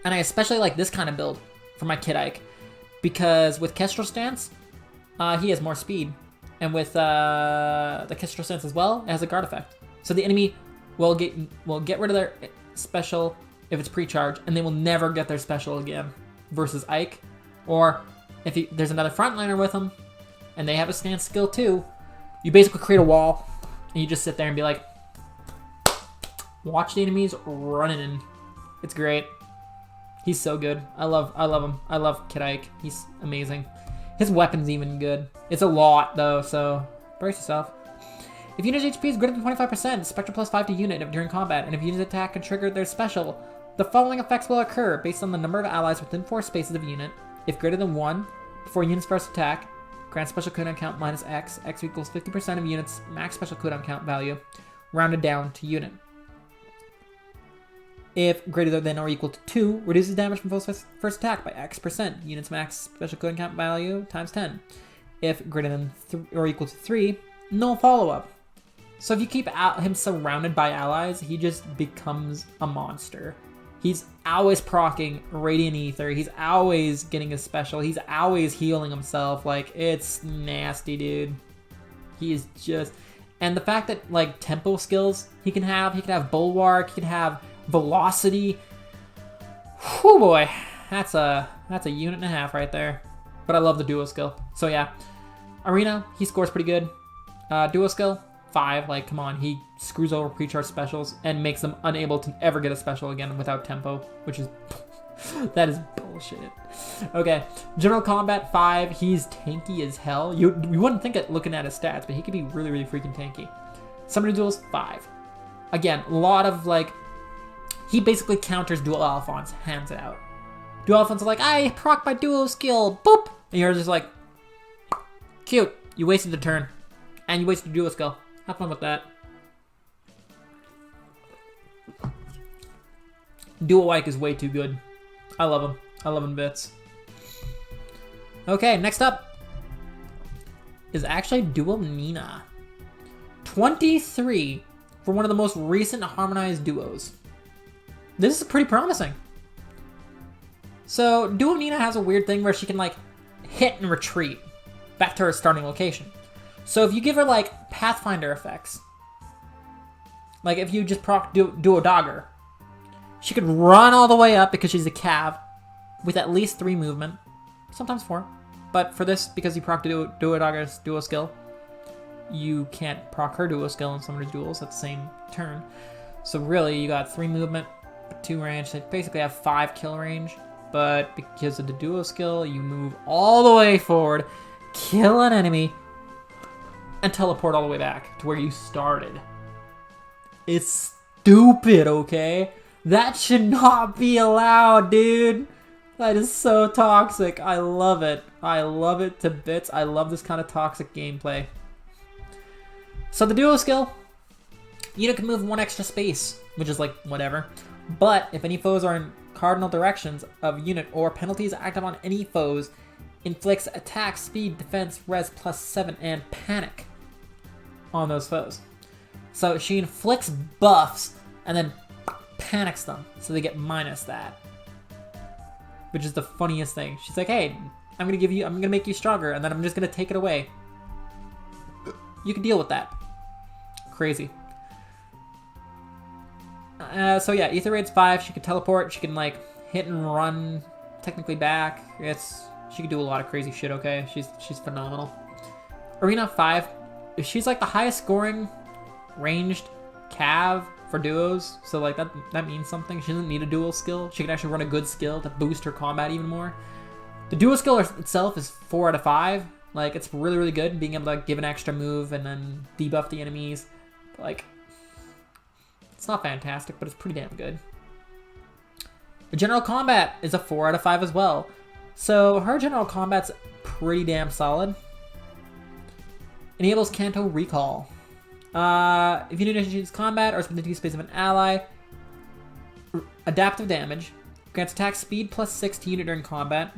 And I especially like this kind of build for my Kid Ike, because with Kestrel Stance, he has more speed, and with the Kestrel Stance as well, it has a guard effect. So the enemy will get rid of their special if it's pre-charged, and they will never get their special again. Versus Ike, or if there's another frontliner with them, and they have a stance skill too, you basically create a wall, and you just sit there and be like, watch the enemies running in. It's great. He's so good. I love him. I love Kid Ike. He's amazing. His weapon's even good. It's a lot though, so brace yourself. If unit's HP is greater than 25%, Spectre +5 to unit during combat, and if unit's attack can trigger their special, the following effects will occur based on the number of allies within 4 spaces of unit. If greater than 1, before unit's first attack, grant special cooldown count -X. X equals 50% of unit's max special cooldown count value, rounded down to unit. If greater than or equal to 2, reduces damage from first attack by X%. Unit's max special cooldown count value times 10. If greater than or equal to 3, no follow-up. So if you keep him surrounded by allies, he just becomes a monster. He's always proccing Radiant Ether. He's always getting a special. He's always healing himself. Like, it's nasty, dude. He is just... And the fact that, like, tempo skills he can have Bulwark, he can have Velocity. Whew, boy. That's a unit and a half right there. But I love the duo skill. So, yeah. Arena, he scores pretty good. Duo skill, 5. Like, come on. He screws over pre-charged specials and makes them unable to ever get a special again without tempo, which is... that is bullshit. Okay, General Combat, 5. He's tanky as hell. You wouldn't think it looking at his stats, but he could be really, really freaking tanky. Summoning Duels, 5. Again, a lot of, like... He basically counters Dual Alphons, hands out. Dual Alphons are like, I proc my duo skill, boop! And you're just like, cute. You wasted the turn. And you wasted your duo skill. Have fun with that. Dual Ike is way too good. I love him. I love him bits. Okay, next up is actually Duo Nina. 23 for one of the most recent harmonized duos. This is pretty promising. So Duo Nina has a weird thing where she can like hit and retreat back to her starting location. So if you give her like Pathfinder effects, like if you just proc Duo Dogger, she could run all the way up because she's a cav with at least 3 movement, sometimes 4. But for this, because you proc Duo Dogger's duo skill, you can't proc her duo skill in some of her duels at the same turn. So really, you got 3 movement, 2 range. So you basically have 5 kill range. But because of the duo skill, you move all the way forward, kill an enemy, and teleport all the way back to where you started. It's stupid, okay? That should not be allowed, dude. That is so toxic. I love it. I love it to bits. I love this kind of toxic gameplay. So the duo skill, unit can move 1 extra space, which is like whatever. But if any foes are in cardinal directions of unit or penalties active on any foes, inflicts attack, speed, defense, res +7, and panic on those foes. So she inflicts buffs and then panics them, so they get minus that. Which is the funniest thing. She's like, hey, I'm gonna make you stronger, and then I'm just gonna take it away. You can deal with that. Crazy. So yeah, Ether Raid's 5. She can teleport. She can like hit and run technically back. She can do a lot of crazy shit. Okay, she's phenomenal. Arena 5. She's like the highest scoring ranged cav for duos. So like that means something. She doesn't need a dual skill. She can actually run a good skill to boost her combat even more. The dual skill itself is 4 out of 5. Like it's really, really good being able to give an extra move and then debuff the enemies. Like, it's not fantastic, but it's pretty damn good. The general combat is a 4 out of 5 as well. So her general combat's pretty damn solid. Enables Canto Recall. If you need to choose combat or spend the space of an ally, adaptive damage, grants attack speed +6 to unit during combat,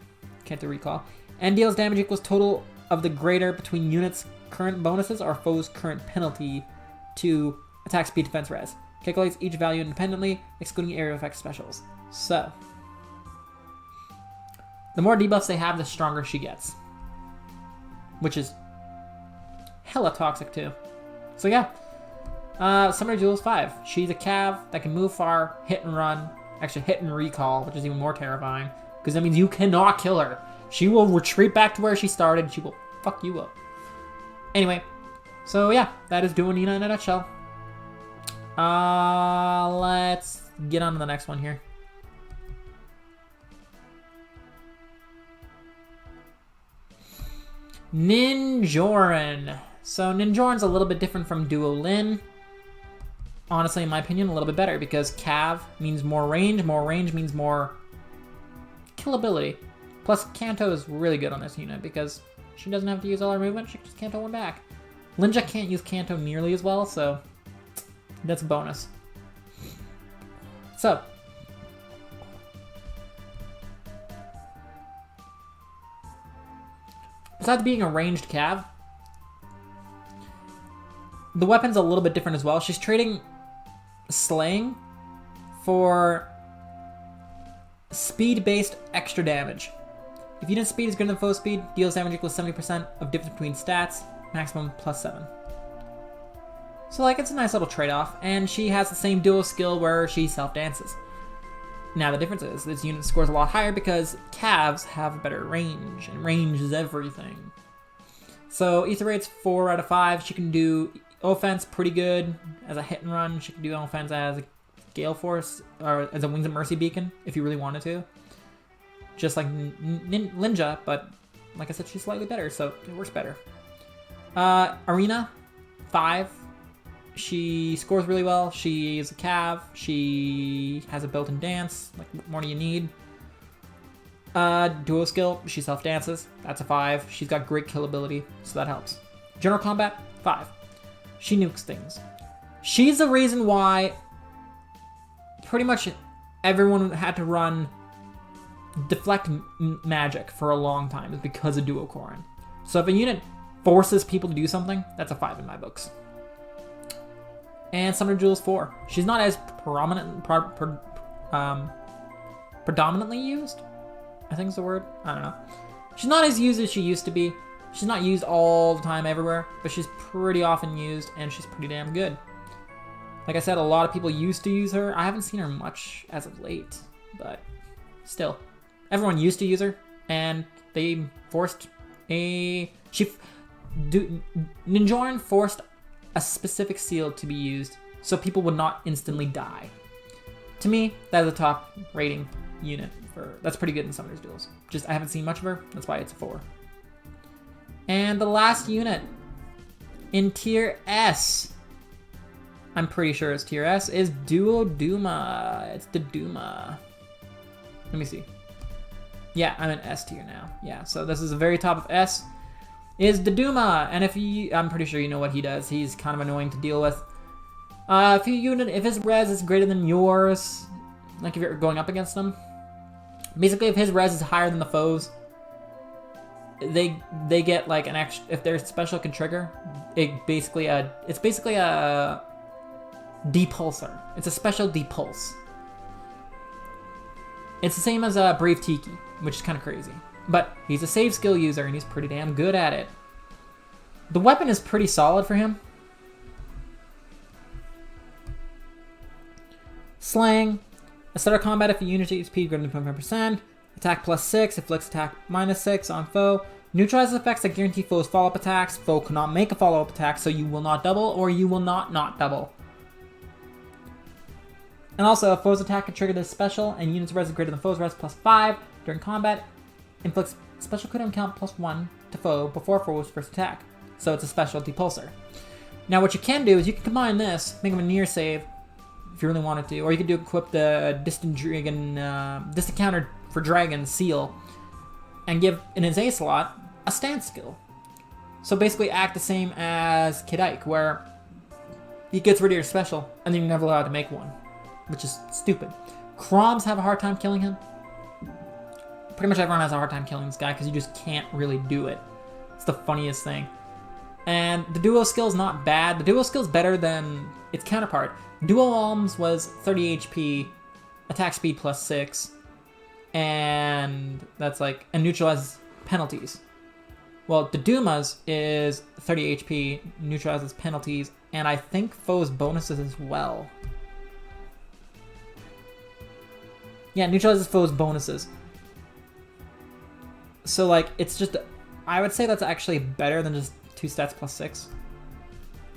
Canto Recall, and deals damage equals total of the greater between units' current bonuses or foes' current penalty to attack, speed, defense, res. Calculates each value independently, excluding area effect specials. So, the more debuffs they have, the stronger she gets. Which is hella toxic too. So yeah, Summoner Duels 5. She's a cav that can move far, hit and run, actually hit and recall, which is even more terrifying, because that means you cannot kill her. She will retreat back to where she started. She will fuck you up. Anyway, so yeah, that is Duo Nina in a nutshell. Let's get on to the next one here. Ninjoran. So Ninjoran's a little bit different from Duo Lin. Honestly, in my opinion, a little bit better because Cav means more range. More range means more killability. Plus, Kanto is really good on this unit because she doesn't have to use all her movement. She can just Kanto one back. Linja can't use Kanto nearly as well, so that's a bonus. So, besides being a ranged cav, the weapon's a little bit different as well. She's trading slaying for speed-based extra damage. If unit speed is greater than foe speed, deals damage equals 70% of difference between stats, maximum +7. So like, it's a nice little trade-off, and she has the same dual skill where she self-dances. Now the difference is, this unit scores a lot higher because calves have better range, and range is everything. So Ether Raid's 4 out of 5. She can do offense pretty good as a hit and run. She can do offense as a Gale Force, or as a Wings of Mercy beacon, if you really wanted to. Just like Linja, but like I said, she's slightly better, so it works better. Arena, 5. She scores really well. She is a cav. She has a built-in dance. Like, what more do you need? Duo skill, she self-dances. That's a 5. She's got great kill ability, so that helps. General combat, 5. She nukes things. She's the reason why pretty much everyone had to run deflect magic for a long time is because of Duocorin. So if a unit forces people to do something, that's a 5 in my books. And Summoner Jewel's 4. She's not as predominantly used, I think is the word. I don't know. She's not as used as she used to be. She's not used all the time everywhere, but she's pretty often used, and she's pretty damn good. Like I said, a lot of people used to use her. I haven't seen her much as of late, but still. Everyone used to use her, and they forced Ninjorin forced a specific seal to be used so people would not instantly die. To me, that is a top rating unit. That's pretty good in Summoner's Duels. Just, I haven't seen much of her, that's why it's a 4. And the last unit in Tier S, I'm pretty sure it's Tier S, is Duoduma. It's the Duma. Let me see. Yeah, I'm in S tier now. Yeah, so this is the very top of S, is the Duma. And I'm pretty sure you know what he does. He's kind of annoying to deal with. If his res is greater than yours, like if you're going up against him, basically if his res is higher than the foes, they get like an extra. If their special can trigger, it's basically a depulsor. It's a special depulse. It's the same as a Brave Tiki, which is kind of crazy. But he's a save skill user, and he's pretty damn good at it. The weapon is pretty solid for him. Slang. At start of combat, if a unit HP greater than 25%, attack +6, inflicts attack -6 on foe. Neutralizes effects that guarantee foes follow-up attacks. Foe cannot make a follow-up attack, so you will not double, or you will not double. And also, if foe's attack can trigger this special, and units res is greater than foe's res +5 during combat, inflicts special cooldown count +1 to foe before foe's first attack. So it's a special depulsor. Now what you can do is you can combine this, make him a near save, if you really wanted to, or you could equip the distant counter for dragon seal, and give in his A slot a stance skill. So basically act the same as Kid Ike, where he gets rid of your special, and then you're never allowed to make one, which is stupid. Croms have a hard time killing him. Pretty much everyone has a hard time killing this guy because you just can't really do it. It's the funniest thing. And the duo skill is not bad. The duo skill is better than its counterpart. Duo Alms was 30 HP, attack speed +6, and that's like, and neutralizes penalties. Well, the Duma's is 30 HP, neutralizes penalties, and I think foes bonuses as well. Yeah, neutralizes foes bonuses. So like, it's just, I would say that's actually better than just 2 stats +6.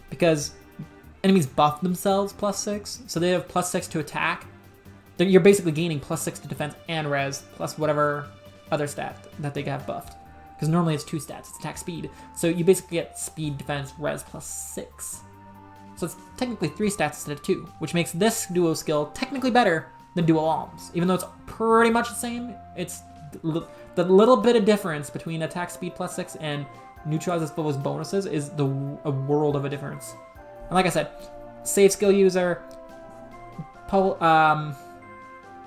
Because enemies buff themselves +6, so they have +6 to attack. You're basically gaining +6 to defense and res, plus whatever other stat that they have buffed. Because normally it's 2 stats, it's attack speed. So you basically get speed, defense, res +6. So it's technically 3 stats instead of 2, which makes this duo skill technically better than Duo Alms. Even though it's pretty much the same, it's the little bit of difference between attack speed +6 and neutralizes foes bonuses is a world of a difference. And like I said, save skill user,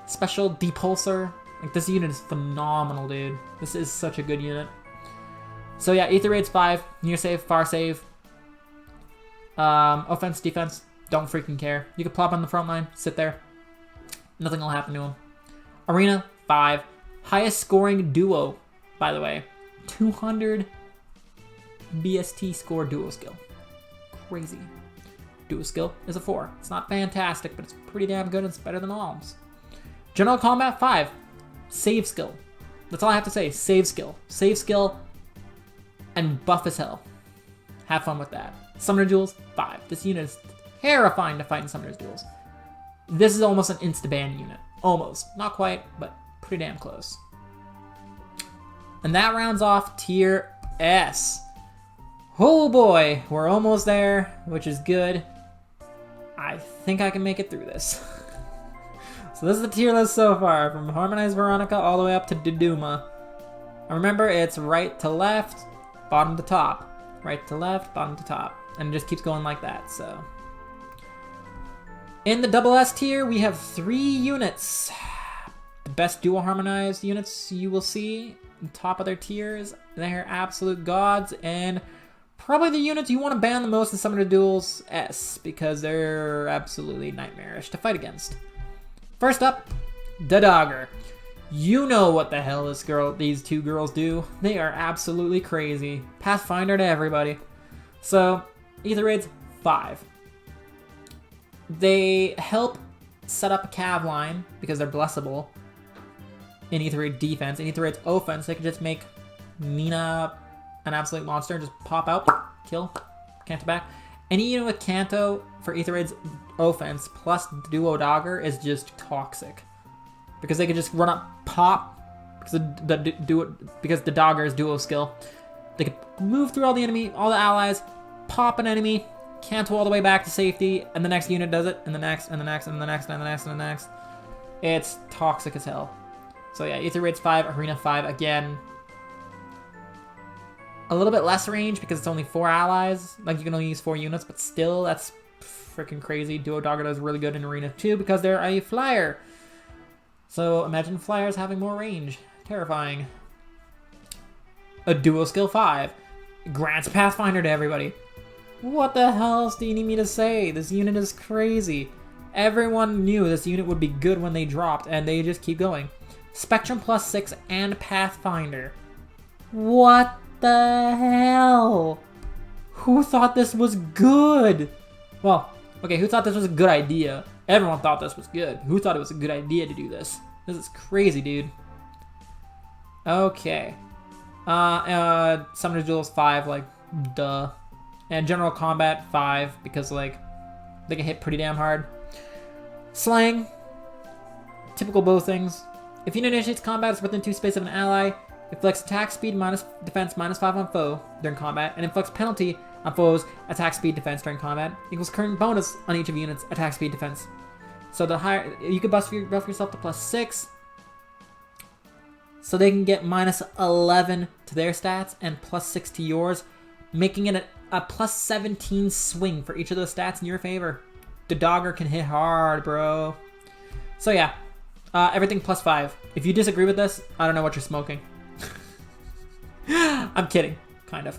special depulsor. Like, this unit is phenomenal, dude. This is such a good unit. So yeah, Ether Raid's 5, near save, far save. Offense, defense, don't freaking care. You can plop on the front line, sit there. Nothing will happen to him. Arena, 5. Highest scoring duo, by the way. 200 BST score duo skill. Crazy. Duo skill is a 4. It's not fantastic, but it's pretty damn good and it's better than Alms. General Combat, 5. Save skill. That's all I have to say. Save skill. Save skill and buff as hell. Have fun with that. Summoner Duels, 5. This unit is terrifying to fight in Summoner's Duels. This is almost an insta-ban unit. Almost. Not quite, but pretty damn close. And that rounds off Tier S. Oh boy, we're almost there, which is good. I think I can make it through this. So this is the tier list so far, from Harmonized Veronica all the way up to Duduma. And remember, it's right to left, bottom to top. Right to left, bottom to top. And it just keeps going like that, so. In the double S tier, we have 3 units. The best dual harmonized units you will see on top of their tiers. They're absolute gods, and probably the units you want to ban the most in some of the duels S, because they're absolutely nightmarish to fight against. First up, the Dogger. You know what the hell these 2 girls do. They are absolutely crazy. Pathfinder to everybody. So, Ether Raids 5. They help set up a cav line because they're blessable in Ether Raid defense. In Ether Raid's offense, they can just make Nina an absolute monster and just pop out, kill, Canto back. Any unit with Canto for Ether Raid's offense plus Duo Dogger is just toxic. Because they can just run up, pop, because the Dogger is duo skill. They can move through all the allies, pop an enemy, Canto all the way back to safety, and the next unit does it, and the next, and the next, and the next, and the next, and the next. It's toxic as hell. So yeah, Ether Raids 5, Arena 5, again. A little bit less range because it's only 4 allies. Like, you can only use 4 units, but still, that's freaking crazy. Duo Dogger does really good in Arena 2 because they're a flyer. So imagine flyers having more range. Terrifying. A Duo Skill 5 grants Pathfinder to everybody. What the hell else do you need me to say? This unit is crazy. Everyone knew this unit would be good when they dropped, and they just keep going. Spectrum plus 6 and Pathfinder. What the hell? Who thought this was good? Well, okay, who thought this was a good idea? Everyone thought this was good. Who thought it was a good idea to do this? This is crazy, dude. Okay. Summoner's Duels 5, like, duh. And General Combat 5, because, like, they can hit pretty damn hard. Slang. Typical bow things. If unit initiates combat, it's within 2 space of an ally. Inflicts attack speed minus defense minus 5 on foe during combat. And inflicts penalty on foes attack speed defense during combat. Equals current bonus on each of units attack speed defense. So the higher, you could buff yourself to plus 6. So they can get minus 11 to their stats and plus 6 to yours. Making it a plus 17 swing for each of those stats in your favor. The Dogger can hit hard, bro. So yeah, everything plus 5. If you disagree with this, I don't know what you're smoking. I'm kidding, kind of.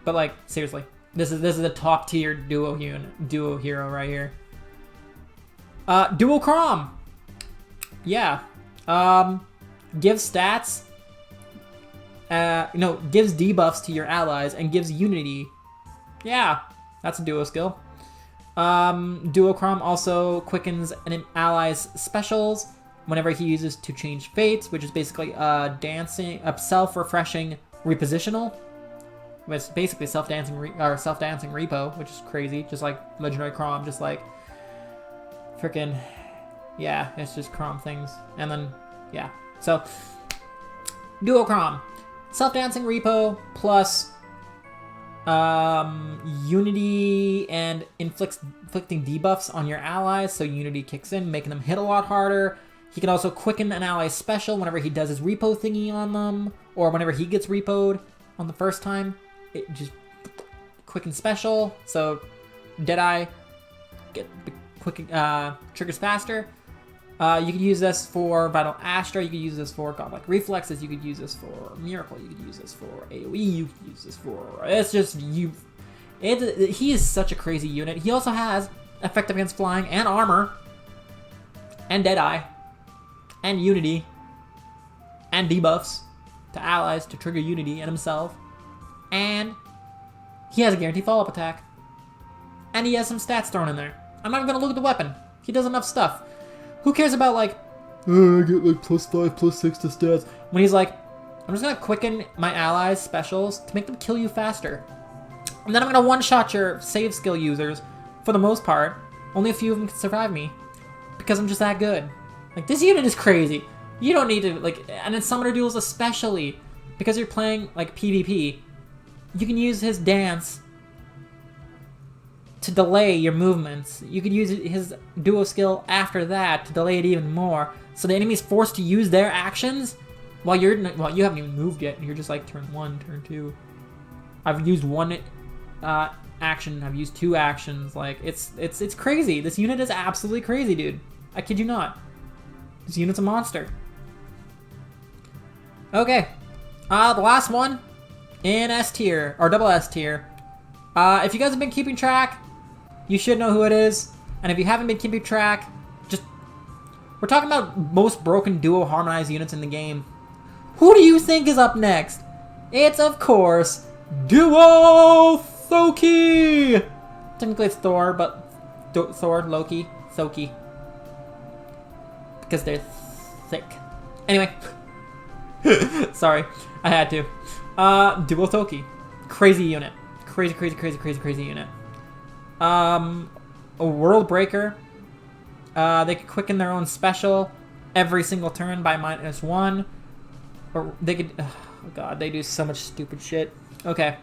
But like, seriously, this is a top tier duo hero right here. Duo Crom. Yeah. Gives stats. No, gives debuffs to your allies and gives unity. Yeah, that's a duo skill. Duocrom also quickens an ally's specials whenever he uses to change fates, which is basically a self-refreshing repositional. It's basically self-dancing repo, which is crazy, just like Legendary Crom, just like freaking, yeah, it's just Crom things. And then, yeah, so Duocrom, self-dancing repo plus unity and inflicting debuffs on your allies, so unity kicks in, making them hit a lot harder. He can also quicken an ally's special whenever he does his repo thingy on them, or whenever he gets repoed on the first time. It just quicken special, so Deadeye get triggers faster. You could use this for Vital Astra, you could use this for Godlike Reflexes, you could use this for Miracle, you could use this for AoE, you could use this for... It's just, he is such a crazy unit. He also has effective against flying and armor, and Deadeye, and Unity, and debuffs to allies to trigger Unity and himself, and he has a guaranteed follow-up attack, and he has some stats thrown in there. I'm not even gonna look at the weapon. He does enough stuff. Who cares about, like, oh, I get like +5, +6 to stats, when he's like, I'm just gonna quicken my allies' specials to make them kill you faster. And then I'm gonna one-shot your save skill users, for the most part. Only a few of them can survive me, because I'm just that good. Like, this unit is crazy. You don't need to, like, and in Summoner Duels especially, because you're playing, like, PvP, you can use his dance to delay your movements. You could use his duo skill after that to delay it even more, so the enemy's forced to use their actions while you haven't even moved yet, and you're just like turn 1, turn 2. I've used one action. I've used 2 actions. Like, it's crazy. This unit is absolutely crazy, dude. I kid you not. This unit's a monster. Okay. The last one in S tier, or double S tier. If you guys have been keeping track, you should know who it is. And if you haven't been keeping track, we're talking about most broken duo harmonized units in the game. Who do you think is up next? It's, of course, Duo Thoki! Technically it's Thor, but Thor, Loki, Thoki. Because they're thick. Anyway. Sorry, I had to. Duo Thoki. Crazy unit. Crazy unit. A World Breaker. They could quicken their own special every single turn by -1. Or they could... Oh god, they do so much stupid shit. Okay.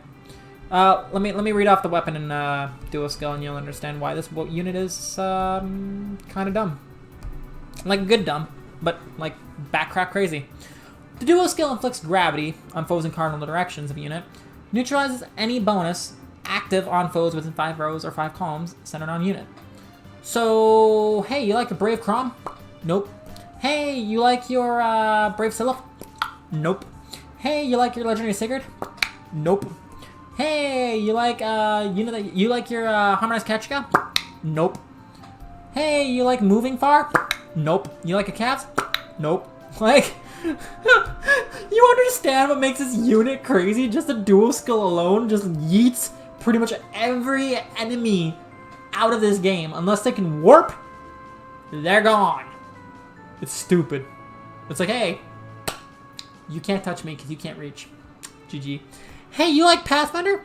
Let me read off the weapon and duo skill, and you'll understand why this unit is kind of dumb. Like, good dumb, but like backcrack crazy. The duo skill inflicts gravity on foes in cardinal directions of a unit. Neutralizes any bonus active on foes within 5 rows or 5 columns centered on unit. So, hey, you like a Brave Crom? Nope. Hey, you like your Brave Sylph? Nope. Hey, you like your Legendary Sigurd? Nope. Hey, you like you like your Harmonized Ketchka? Nope. Hey, you like Moving Far? Nope. You like a Cavs? Nope. Like, you understand what makes this unit crazy? Just the dual skill alone just yeets pretty much every enemy out of this game. Unless they can warp, they're gone. It's stupid. It's like, hey, you can't touch me because you can't reach. GG. Hey, you like Pathfinder?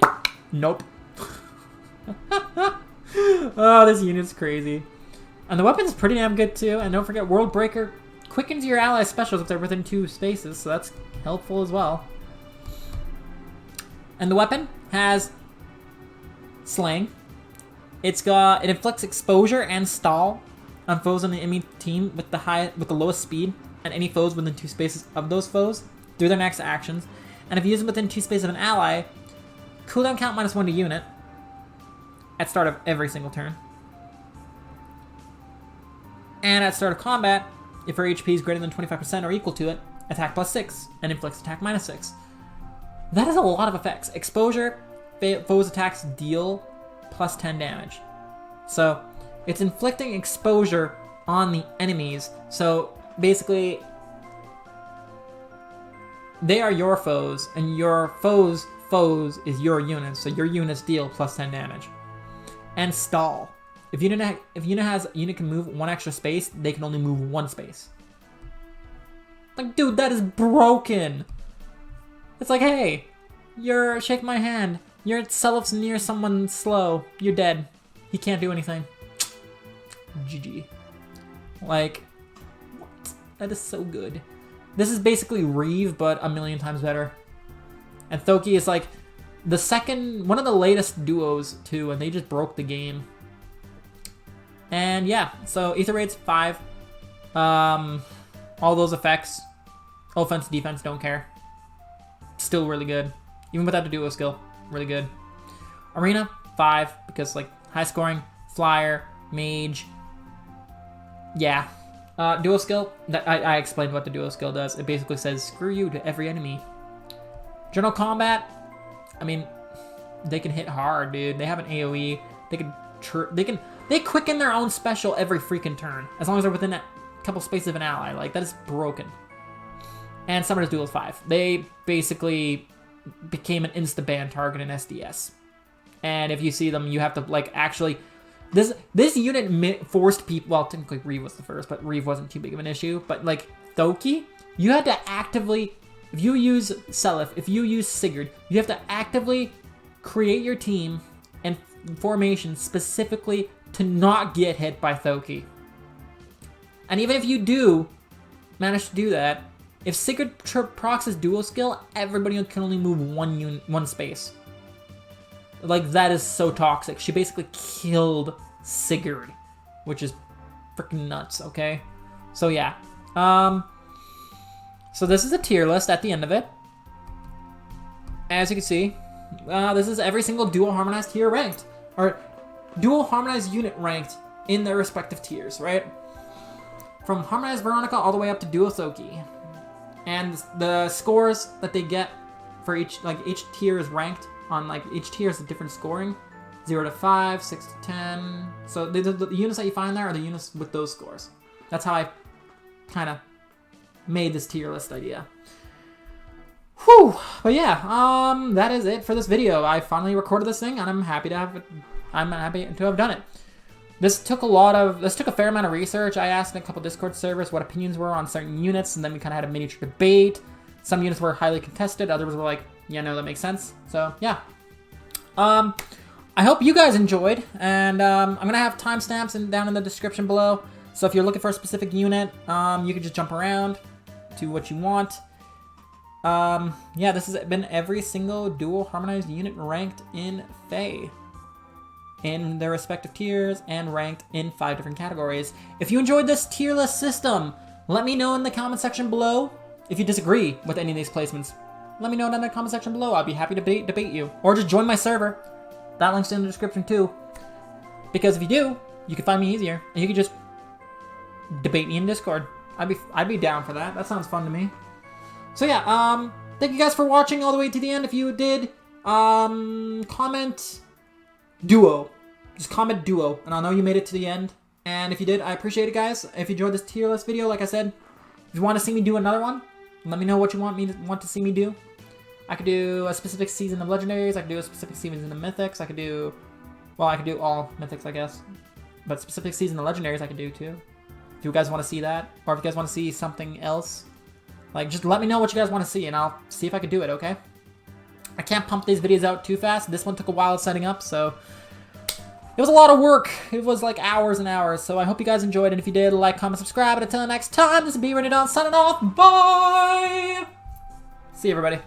Nope. Oh, this unit's crazy. And the weapon's pretty damn good too. And don't forget, World Breaker quickens your ally specials if they're within 2 spaces, so that's helpful as well. And the weapon has Slaying. It inflicts exposure and stall on foes on the enemy team with the lowest speed, and any foes within 2 spaces of those foes through their next actions. And if you use them within 2 spaces of an ally, cooldown count -1 to unit at start of every single turn. And at start of combat, if her HP is greater than 25% or equal to it, attack +6 and inflicts attack -6. That is a lot of effects. Exposure, foes attacks deal +10 damage. So it's inflicting exposure on the enemies. So basically, they are your foes, and your foes' is your units. So your units deal +10 damage. And stall. If unit can move 1 extra space, they can only move 1 space. Like, dude, that is broken. It's like, hey, you're shake my hand. Your Self's near someone slow. You're dead. He can't do anything. GG. Like, what? That is so good. This is basically Reeve, but a million times better. And Thoki is like one of the latest duos too, and they just broke the game. And yeah, so Ether Raid's 5. All those effects, offense, defense, don't care. Still really good. Even without the duo skill, really good. Arena, 5, because like high scoring, flyer, mage. Yeah. Duo skill, I explained what the duo skill does. It basically says, screw you to every enemy. General combat, I mean, they can hit hard, dude. They have an AoE. They quicken their own special every freaking turn, as long as they're within a couple spaces of an ally. Like, that is broken. And Summoner's Duel is 5. They basically became an insta-ban target in SDS. And if you see them, you have to, like, actually... This unit forced people... Well, technically, Reeve was the first, but Reeve wasn't too big of an issue. But, like, Thoki, you had to actively... If you use Seliph, if you use Sigurd, you have to actively create your team and formation specifically to not get hit by Thoki. And even if you do manage to do that, if Sigurd procs his dual skill, everybody can only move one space. Like, that is so toxic. She basically killed Sigurd, which is freaking nuts, okay? So yeah. So this is a tier list at the end of it. As you can see, This is every single dual harmonized tier ranked, or dual harmonized unit ranked in their respective tiers, right? From harmonized Veronica all the way up to dual Soki. And the scores that they get for each tier is ranked on, like, each tier is a different scoring. 0 to 5, 6 to 10. So the units that you find there are the units with those scores. That's how I kind of made this tier list idea. Whew. But yeah, that is it for this video. I finally recorded this thing, and I'm happy to have done it. This took a fair amount of research. I asked in a couple Discord servers what opinions were on certain units, and then we kind of had a miniature debate. Some units were highly contested, others were like, yeah, no, that makes sense. So yeah. I hope you guys enjoyed, and I'm gonna have timestamps down in the description below. So if you're looking for a specific unit, you can just jump around to what you want. Yeah, this has been every single dual harmonized unit ranked in Fae in their respective tiers and ranked in 5 different categories. If you enjoyed this tier list system, let me know in the comment section below. If you disagree with any of these placements, let me know in the comment section below. I'll be happy to debate you. Or just join my server. That link's in the description too. Because if you do, you can find me easier. And you can just debate me in Discord. I'd be down for that. That sounds fun to me. So yeah, thank you guys for watching all the way to the end. If you did, comment duo. Just comment duo, and I'll know you made it to the end. And if you did, I appreciate it, guys. If you enjoyed this tier list video, like I said, if you want to see me do another one, let me know what you want to see me do. I could do a specific season of Legendaries. I could do a specific season of Mythics. I could do all Mythics, I guess. But specific season of Legendaries I could do too. If you guys want to see that, or if you guys want to see something else, like, just let me know what you guys want to see, and I'll see if I can do it, okay? I can't pump these videos out too fast. This one took a while setting up, so it was a lot of work. It was like hours and hours, so I hope you guys enjoyed, and if you did, like, comment, subscribe, and until next time, this is BRainedOn signing off. Bye! See you, everybody.